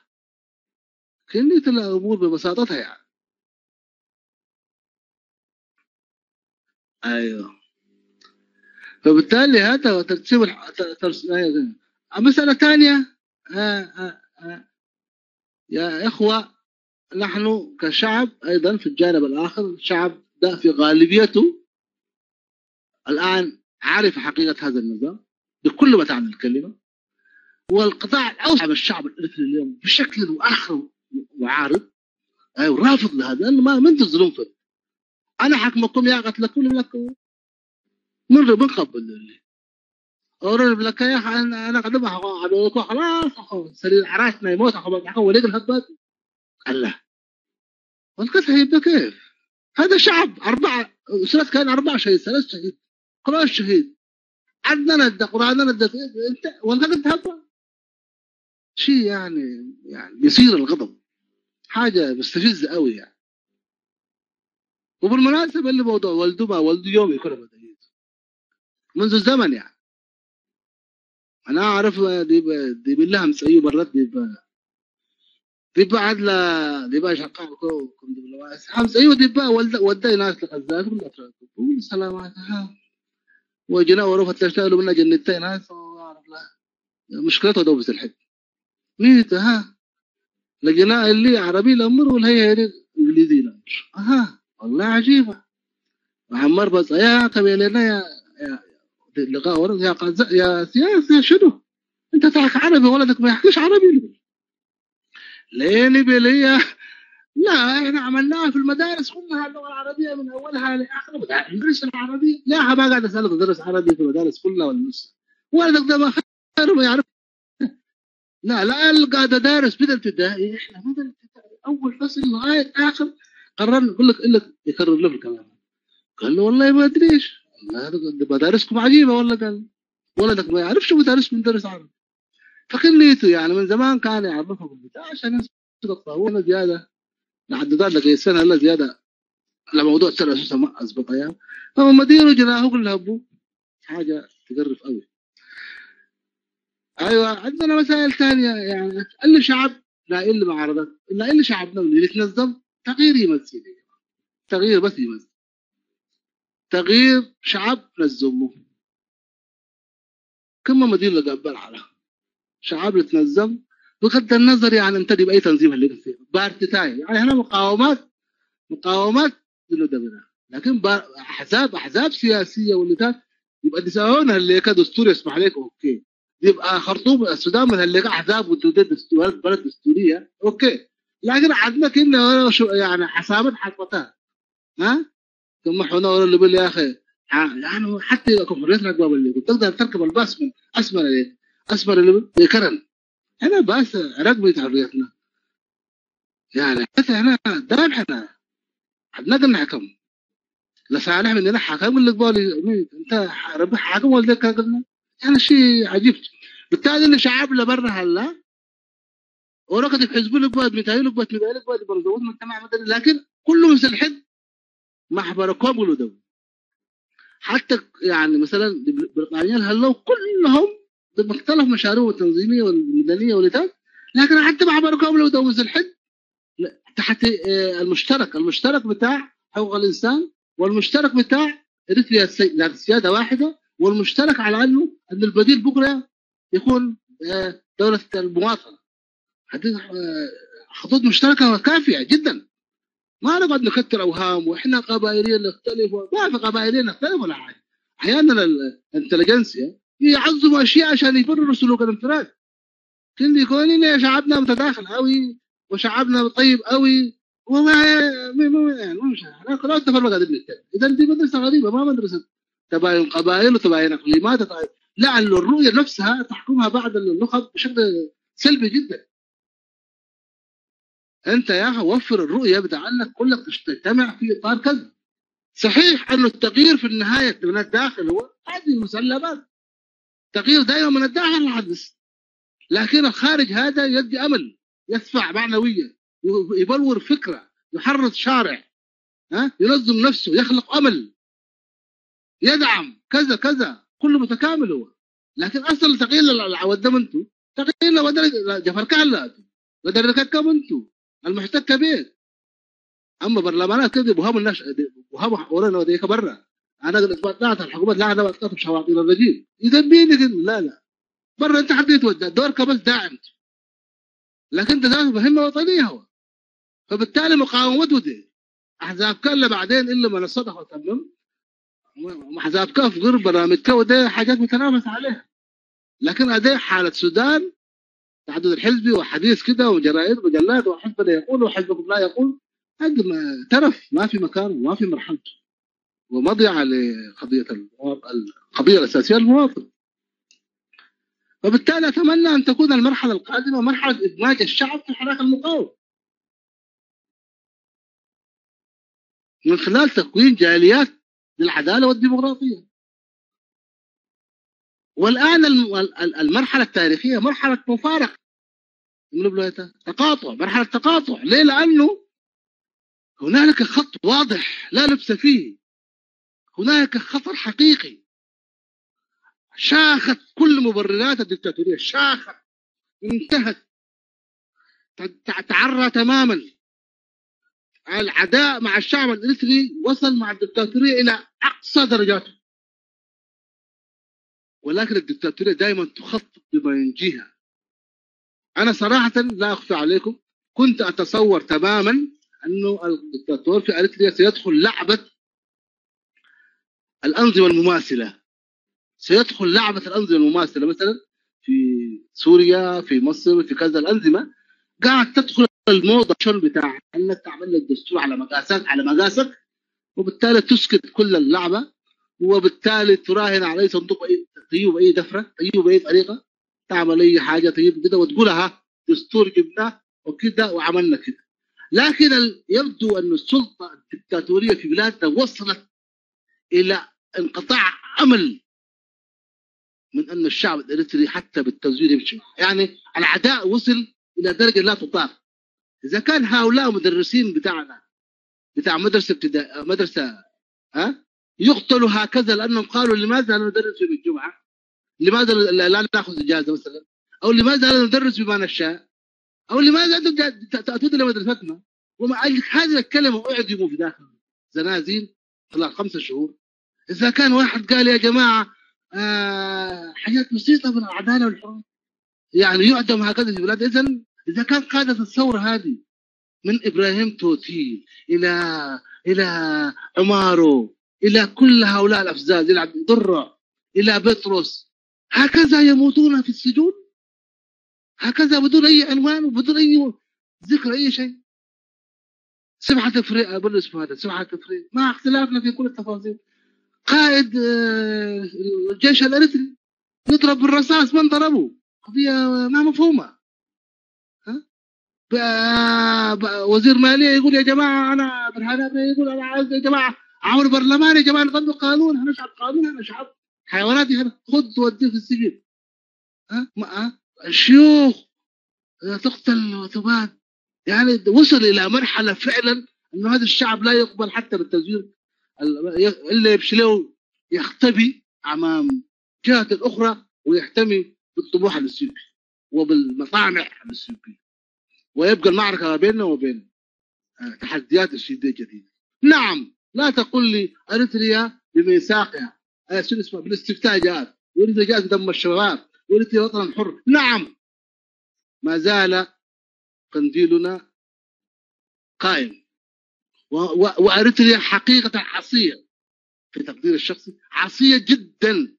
Speaker 3: كنية الأمور ببساطتها يعني. أيوه فبالتالي هذا ترتيب مسألة ثانية يا إخوة، نحن كشعب أيضا في الجانب الآخر شعب ده في غالبيته الآن عارف حقيقة هذا النظام بكل ما تعني الكلمة، والقطاع الأوسع من الشعب الإرثري اليوم بشكل وآخر وعارض رافض لهذا لأنه ما من الظلم فيه. أنا حكمكم يا قتلكم لكم من قبل اللي أورد لك يا أخي أنا قدمها عدوكم خلاص سرير عراسنا يموت أخو وليد الهبات. الله والقتل هيبقى كيف؟ هذا شعب 4 أسرات كان 4 شهيد 3 شهيد قرآن شهيد عندنا القرآن أنت والقتل تهبط شيء يعني بيصير الغضب حاجة مستفزة قوي يعني. وبالمناسبة اللي موضوع ولده ما ولده يوم يكون بدأ منذ الزمن يعني. أنا أعرف دي بالله مسأيه مرات دي بعد لا دي بقى شقاء كم دي بالله حمس أيوة دي بقى ودي ناس لقزاز ولا تقول سلامات ها وجنا وروح تشتغلوا منا جنتين ناس وأعرف لا مشكلته دوبس الحد ميت ها لقينا اللي عربي الأمر ولا هي إنجليزي الأمر والله عجيبة. وعمر بس يا قبيلنا يا لقاء ورد يا سياسي شنو انت تحكي عربي ولدك ما يحكيش عربي ليه بليه؟ لا احنا عملناها في المدارس كلها اللغه العربيه من اولها لاخرها ندرس العربيه. لا ما قاعد اسالك تدرس عربي في المدارس كلها ولا لسه؟ ولدك ده ما خير ما يعرف. لا قاعد ادرس بدل ابتدائي احنا بدل ابتدائي اول فصل لغايه اخر قررنا يقول لك يكرر له الكلام. قال له والله ما ادريش مدارسكم عجيبه والله. قال ولدك ما يعرفش مدارسكم ندرس عربي. فخليته يعني من زمان كان يعرفه بالبتاع عشان يتطاولنا زياده لحد ذلك السنه لا زياده لموضوع سنه اساسا ما اثبت ايام. هو مديره جناه كلها ابوه حاجه تقرف قوي. ايوه عندنا مسائل ثانيه يعني اللي شعب لا اللي معارضات لا اللي شعبنا اللي يتنظم تغيير يمثل تغيير بس يمثل تغيير شعب نظمه كم مدير لقبل على شعب يتنظم بغض النظر يعني انتدي باي تنظيم اللي فيه بارتتاي يعني هنا مقاومات دبنا لكن احزاب سياسيه واللي يبقى يسوونها اللي كدستور يسمح لك اوكي. يبقى خرطوم السودان من اللي احزاب وتدد بلد دستوريه اوكي. لكن عندنا كنا يعني حسابات حطتها ثم حنا ولا اللي بيقول يا اخي يعني حتى يكون حريتنا قبل اللي تقدر تركب الباص من اسمر اللي بيكرن هنا بس رقم حريتنا يعني حتى هنا دار احنا نقدر نحكم لصالح مننا حكم اللي قبالي انت ربي حاكم ولدك قلنا يعني شيء عجيب. بالتالي اللي شعب اللي برا هلا ورقد الحزب اللي قبال متايل قبال برضو مجتمع مدني لكن كله مثل الحد محبركم ولو دو حتى يعني مثلا بريطانيا هلا كلهم بمختلف مشاريع التنظيميه والمدنيه والإتاف لكن حتى محبركم لو دو مثل الحد تحت المشترك بتاع حقوق الانسان والمشترك بتاع اريتريا ذات سياده واحده والمشترك على انه ان البديل بكره يكون دوله المواطنه. هذه خطوط مشتركه كافيه جدا ما نقعد نكتر اوهام واحنا قبائليين نختلف ما في قبائليين نختلف ولا حاجه. احيانا الانتليجنسيا يعظموا اشياء عشان يبرروا سلوك الانفراد. كل يكون ان شعبنا متداخل قوي وشعبنا طيب قوي والله يعني مش انا خلاص تفرق قاعدين نتكلم. اذا دي مدرسه غريبه ما مدرسه تباين قبائل وتباين اقليمات لا الرؤيه نفسها تحكمها بعض النخب بشكل سلبي جدا. انت يا اخي وفر الرؤيه بتاعك كلك تجتمع في اطار كذا. صحيح انه التغيير في النهايه من الداخل هو هذه المسلمات، التغيير دائما من الداخل الحدث، لكن الخارج هذا يدي امل، يدفع معنويه، يبلور فكره، يحرض شارع، ينظم نفسه، يخلق امل، يدعم كذا كذا، كله متكامل هو. لكن اصل تغيير العودة منتو تغيير لو جفر كهلا بدل كم انتو المحتك بيت. اما برلمانات كذا بوهم الناس بوهم ورانا وديك برا. انا قلت بطلعت الحكومات لا انا بطلعت بشواطئ الرجيم اذا بيني لا برا انت حد يتودى دورك بس داعم، لكن انت ذات مهمه وطنيه هو. فبالتالي مقاومته دي احزاب كان بعدين الا من الصدق وتمم احزاب كاف غير برامج كا ده حاجات متنافس عليها. لكن ادي حاله السودان تحدث الحزبي وحديث كده وجرائد ومجلات وحزبنا يقول وحزبكم لا يقول، قد ما ترف ما في مكانه وما في مرحلته، ومضيعه لقضيه القضيه الاساسيه للمواطن. فبالتالي اتمنى ان تكون المرحله القادمه مرحله ادماج الشعب في الحراك المقاوم من خلال تكوين جاليات للعداله والديمقراطيه. والان المرحله التاريخيه مرحله مفارقه من بلويتها، تقاطع، مرحله تقاطع. ليه؟ لانه هنالك خط واضح لا لبس فيه، هنالك خطر حقيقي شاخت كل مبررات الدكتاتوريه، شاخت، انتهت، تعرى تماما. العداء مع الشعب الاريتري وصل مع الدكتاتوريه الى اقصى درجاته، ولكن الدكتاتوريه دائما تخطط بما ينجيها. انا صراحه لا اخفي عليكم كنت اتصور تماما انه الدكتاتور في اريتريا سيدخل لعبه الانظمه المماثله، سيدخل لعبه الانظمه المماثله مثلا في سوريا، في مصر، في كذا. الانظمه قاعد تدخل الموضه بتاع انك تعمل لك دستور على مقاسك وبالتالي تسكت كل اللعبه، وبالتالي تراهن على صندوق طيب اي دفره، طيب باي طريقه، تعمل اي حاجه طيب كده وتقولها دستور جبناه وكده وعملنا كده. لكن يبدو ان السلطه الدكتاتوريه في بلادنا وصلت الى انقطاع امل من ان الشعب الاريتري حتى بالتزوير يمشي. يعني العداء وصل الى درجه لا تطاق. اذا كان هؤلاء مدرسين بتاعنا بتاع مدرسه يقتلوا هكذا لانهم قالوا لماذا لا ندرس يوم الجمعه؟ لماذا لا ناخذ اجازه مثلا؟ او لماذا لا ندرس بما نشاء؟ او لماذا تاتون الى مدرستنا؟ ومع هذه الكلمه اعدموا في داخل زنازين خلال 5 شهور. اذا كان واحد قال يا جماعه حاجات بسيطه من العداله والحريه يعني يعدم هكذا في بلاد. اذا كان قاده الثوره هذه من ابراهيم توتي الى عمارو الى كل هؤلاء الافزاز، الى عبد الضره، الى بطرس، هكذا يموتون في السجون، هكذا بدون اي عنوان وبدون اي ذكر اي شيء. سبحه تفريق اقول اسمه هذا، سبحه تفريق مع اختلافنا في كل التفاصيل. قائد الجيش الاريتري يضرب بالرصاص، من ضربه؟ قضيه ما مفهومه. وزير ماليه يقول يا جماعه انا برهان يقول انا عايز يا جماعه عمل برلمان يا جماعه نطبق قانون، احنا شعب قانون، احنا شعب حيوانات، هنا خد وديه في السجن. الشيوخ تقتل وتبان. يعني وصل الى مرحله فعلا انه هذا الشعب لا يقبل حتى بالتزوير الا يمشي له يختبي امام جهات اخرى ويحتمي بالطموح السياسي وبالمطامع السياسيه، ويبقى المعركه ما بيننا وبين تحديات الشديده الجديده. نعم، لا تقل لي اريتريا بميثاقها شنو اسمه بالاستفتاء جاءت، واريتريا جاءت بدم الشباب، واريتريا وطن حر. نعم، ما زال قنديلنا قائم، واريتريا حقيقه عصيه في تقدير الشخصي، عصيه جدا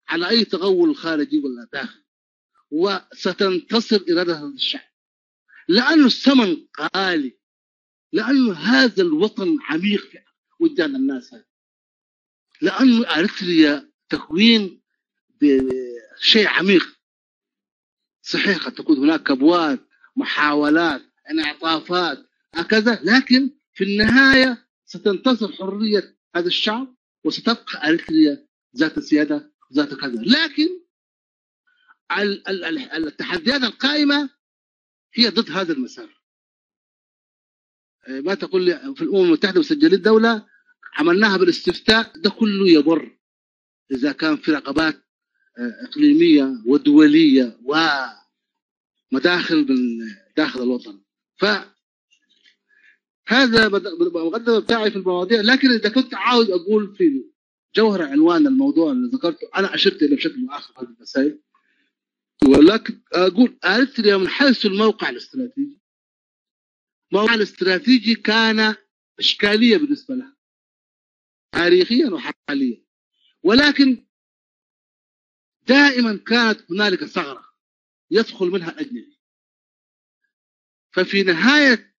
Speaker 3: على اي تغول خارجي ولا داخلي، وستنتصر اراده الشعب لانه الثمن غالي، لانه هذا الوطن عميق في وجدان الناس هذا، لانه اريتريا تكوين بشيء عميق. صحيح قد تكون هناك كبوات، محاولات، انعطافات هكذا، لكن في النهاية ستنتصر حرية هذا الشعب وستبقى أريتريا ذات سيادة ذات كذا. لكن التحديات القائمة هي ضد هذا المسار. ما تقول لي في الأمم المتحدة وسجلت دولة عملناها بالاستفتاء، ده كله يضر إذا كان في رقابات إقليمية ودولية ومداخل من داخل الوطن. فهذا المقدمة بتاعي في المواضيع. لكن إذا كنت عاوز أقول في جوهر عنوان الموضوع اللي ذكرته، أنا أشرت إلى بشكل آخر هذه المسائل، ولكن أقول أريتريا من حيث الموقع الاستراتيجي، الموقع الاستراتيجي كان إشكالية بالنسبة لها تاريخيا وحاليا، ولكن دائما كانت هنالك ثغرة يدخل منها الأجنبي. ففي نهاية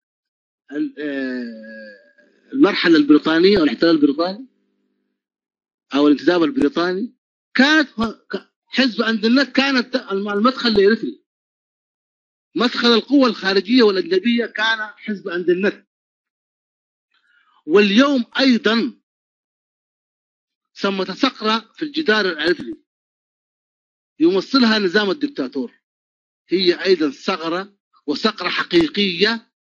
Speaker 3: المرحلة البريطانية أو الاحتلال البريطاني أو الانتداب البريطاني، كانت حزب أندلس كانت المدخل لإريتريا، مدخل القوة الخارجية والأجنبية كان حزب أندلس. واليوم أيضا ثمة ثغرة في الجدار الإريتري يمثلها نظام الدكتاتور، هي أيضا ثغرة وثغرة حقيقية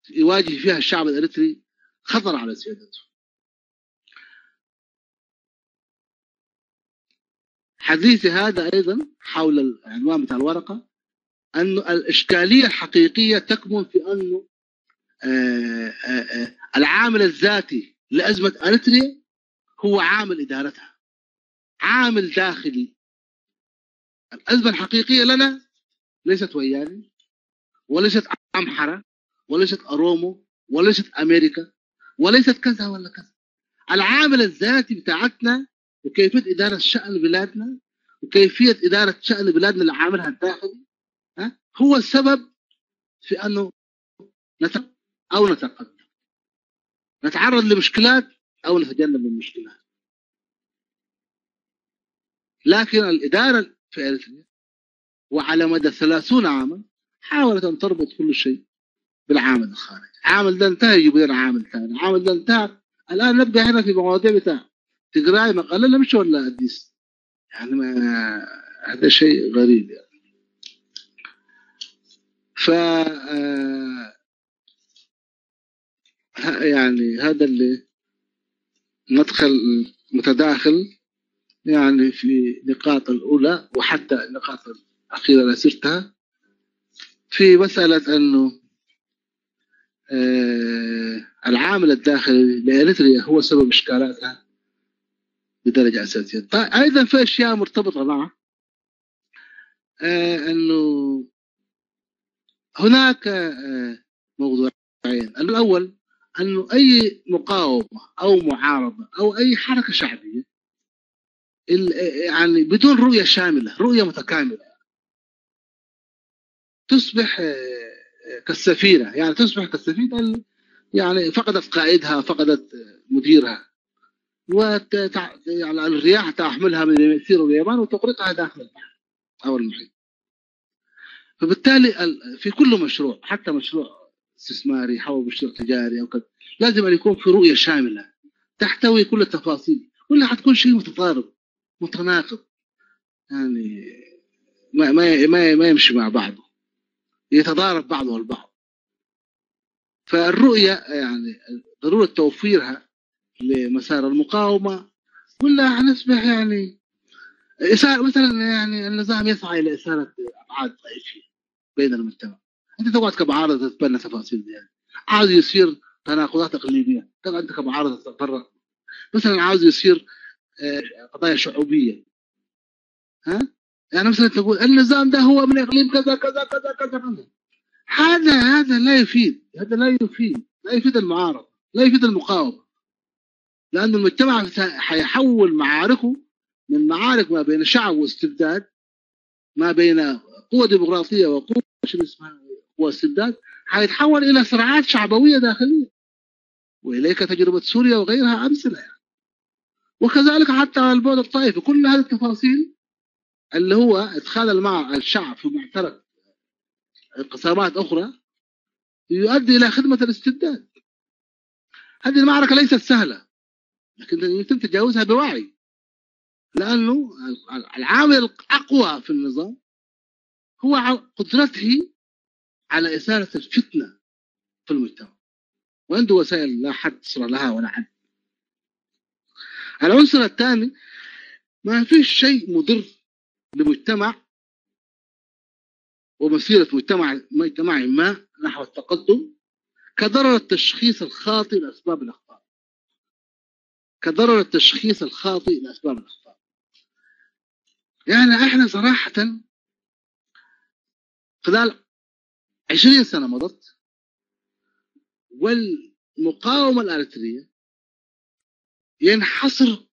Speaker 3: يواجه فيها الشعب الإريتري خطر على سيادته. حديثي هذا أيضا حول العنوان بتاع الورقة، أن الإشكالية الحقيقية تكمن في أنه العامل الذاتي لأزمة أريتريا هو عامل إدارتها، عامل داخلي. الأزمة الحقيقية لنا ليست وياني، وليست أمحرة، وليست أرومو، وليست أمريكا، وليست كذا ولا كذا. العامل الذاتي بتاعتنا وكيفية إدارة شأن بلادنا وكيفية إدارة شأن بلادنا اللي عاملها الداخلي هو السبب في أنه نتقدم أو نتقدم، نتعرض لمشكلات أو نتجنب المشكلات. لكن الإدارة في أريتريا وعلى مدى 30 عاما حاولت أن تربط كل شيء بالعامل الخارجي. عامل ده انتهى يجيب لنا عامل ثاني، عامل ده انتهى. الآن نبدأ هنا في مواضيع بتاع تقراي مقالة لا مش ولا أديس، يعني ما هذا شيء غريب يعني. ف يعني هذا اللي مدخل متداخل يعني في نقاط الأولى وحتى النقاط الأخيرة اللي سرتها في مسألة أنه العامل الداخلي لإريتريا هو سبب إشكالاتها بدرجة أساسية. أيضا في أشياء مرتبطة معه، أنه هناك موضوعين. الأول أنه أي مقاومة أو معارضة أو أي حركة شعبية يعني بدون رؤية شاملة، رؤية متكاملة، تصبح كالسفينة، يعني تصبح كالسفينة يعني فقدت قائدها، فقدت مديرها، يعني الرياح تحملها من يسير اليابان وتغرقها داخل البحر أو المحيط. فبالتالي في كل مشروع، حتى مشروع استثماري أو مشروع تجاري أو كذا، لازم أن يكون في رؤية شاملة تحتوي كل التفاصيل، ولا حتكون شيء متضارب متناقض، يعني ما يمشي مع بعضه، يتضارب بعضه البعض. فالرؤية يعني ضرورة توفيرها لمسار المقاومة كلها نسبح يعني إثارة. مثلا يعني النظام يسعى إلى إثارة أبعاد طائفية بين المجتمع، أنت تقعد كمعارضة تتبنى تفاصيل دي، يعني عاوز يصير تناقضات إقليمية طبعا أنت كمعارضة تتفرق. مثلا عاوز يصير قضايا شعوبية، يعني مثلا تقول النظام ده هو من إقليم كذا كذا كذا كذا كذا، هذا لا يفيد، هذا لا يفيد المعارضة، لا يفيد المقاومة، لأن المجتمع حيحول معاركه من معارك ما بين شعب واستبداد، ما بين قوة ديمقراطية وقوة قوة استبداد، حيتحول إلى صراعات شعبوية داخلية. وإليك تجربة سوريا وغيرها أمثلة يعني. وكذلك حتى على البعد الطائفي، كل هذه التفاصيل اللي هو ادخال الشعب في معترك انقسامات أخرى يؤدي إلى خدمة الاستبداد. هذه المعركة ليست سهلة، لكن يتم تجاوزها بوعي، لأنه العامل الأقوى في النظام هو قدرته على إثارة الفتنة في المجتمع، وعنده وسائل لا حصر لها ولا عد. العنصر الثاني، ما فيش شيء مضر لمجتمع ومسيرة مجتمع ما نحو التقدم كضرر التشخيص الخاطئ لأسباب الأخطاء. كضرر التشخيص الخاطئ لأسباب الأخطاء. يعني احنا صراحة خلال 20 سنة مضت، والمقاومة الأريترية ينحصر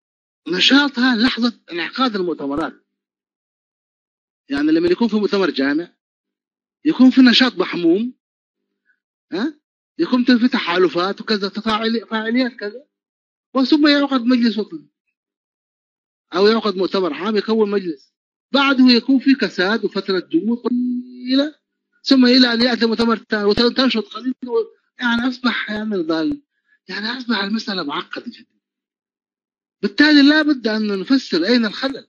Speaker 3: نشاطها لحظة انعقاد المؤتمرات. يعني لما يكون في مؤتمر جامع يكون في نشاط محموم، يكون في تحالفات وكذا، فعاليات كذا، وثم يعقد مجلس وطني أو يعقد مؤتمر عام يكون مجلس، بعده يكون في كساد وفترة جمود طويلة، ثم إلى أن يأتي مؤتمر ثاني وتنشط قليلا. يعني أصبح يعني أصبح المسألة معقدة جدا. بالتالي لا بد أن نفسر أين الخلل.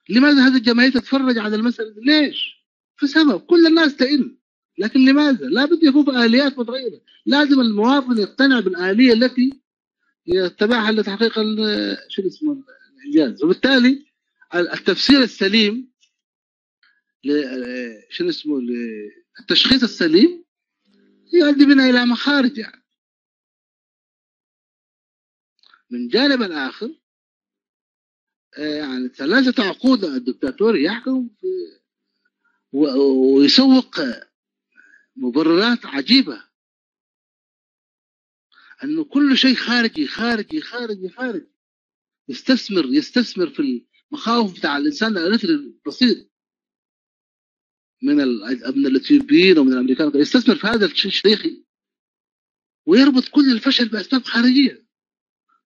Speaker 3: لماذا هذه الجماهير تتفرج على المسألة؟ ليش؟ في سبب، كل الناس تئن، لكن لماذا؟ لا بد يكون في آليات متغيرة. لازم المواطن يقتنع بالآلية التي يتبعها لتحقيق شو اسمه الإنجاز. وبالتالي التفسير السليم شو اسمه التشخيص السليم يؤدي بنا إلى مخارج. يعني من جانب الآخر يعني 3 عقود الدكتاتور يحكم ويسوق مبررات عجيبة أنه كل شيء خارجي خارجي خارجي خارجي. يستثمر في المخاوف بتاع الإنسان الأريتري البسيط من الإثيوبيين ومن الأمريكان، يستثمر في هذا الشيء الشيخي ويربط كل الفشل بأسباب خارجية،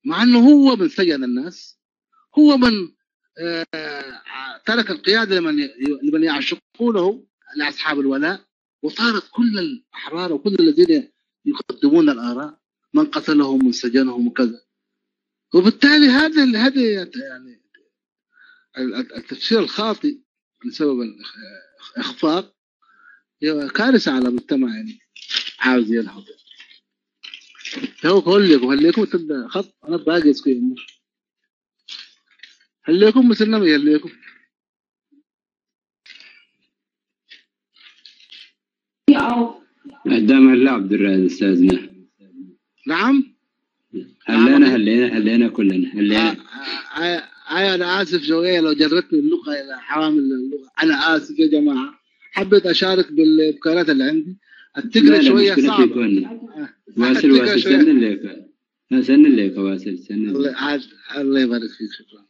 Speaker 3: مع أنه هو من سجن الناس، هو من ترك القيادة لمن يعشقونه لأصحاب الولاء، وطارت كل الأحرار وكل الذين يقدمون الآراء، من قتلهم من سجنهم وكذا. وبالتالي هذا يعني التفسير الخاطئ بسبب الإخفاق كارثة على المجتمع. يعني عاوز ينهض. هو لكم تبدا خط انا باقي سكين هليكم مثلنا ما يليكم.
Speaker 1: قدام هلا عبد الرازق استاذنا.
Speaker 3: نعم
Speaker 1: هلينا كلنا هلينا.
Speaker 3: انا اسف شويه لو جرتني اللغه الى حوامل اللغه، انا اسف يا جماعه. حبيت اشارك بالابكارات اللي عندي. التقرا شويه صعبه.
Speaker 1: واسل سن الليك واسل سن.
Speaker 3: الله يبارك فيك. شكرا.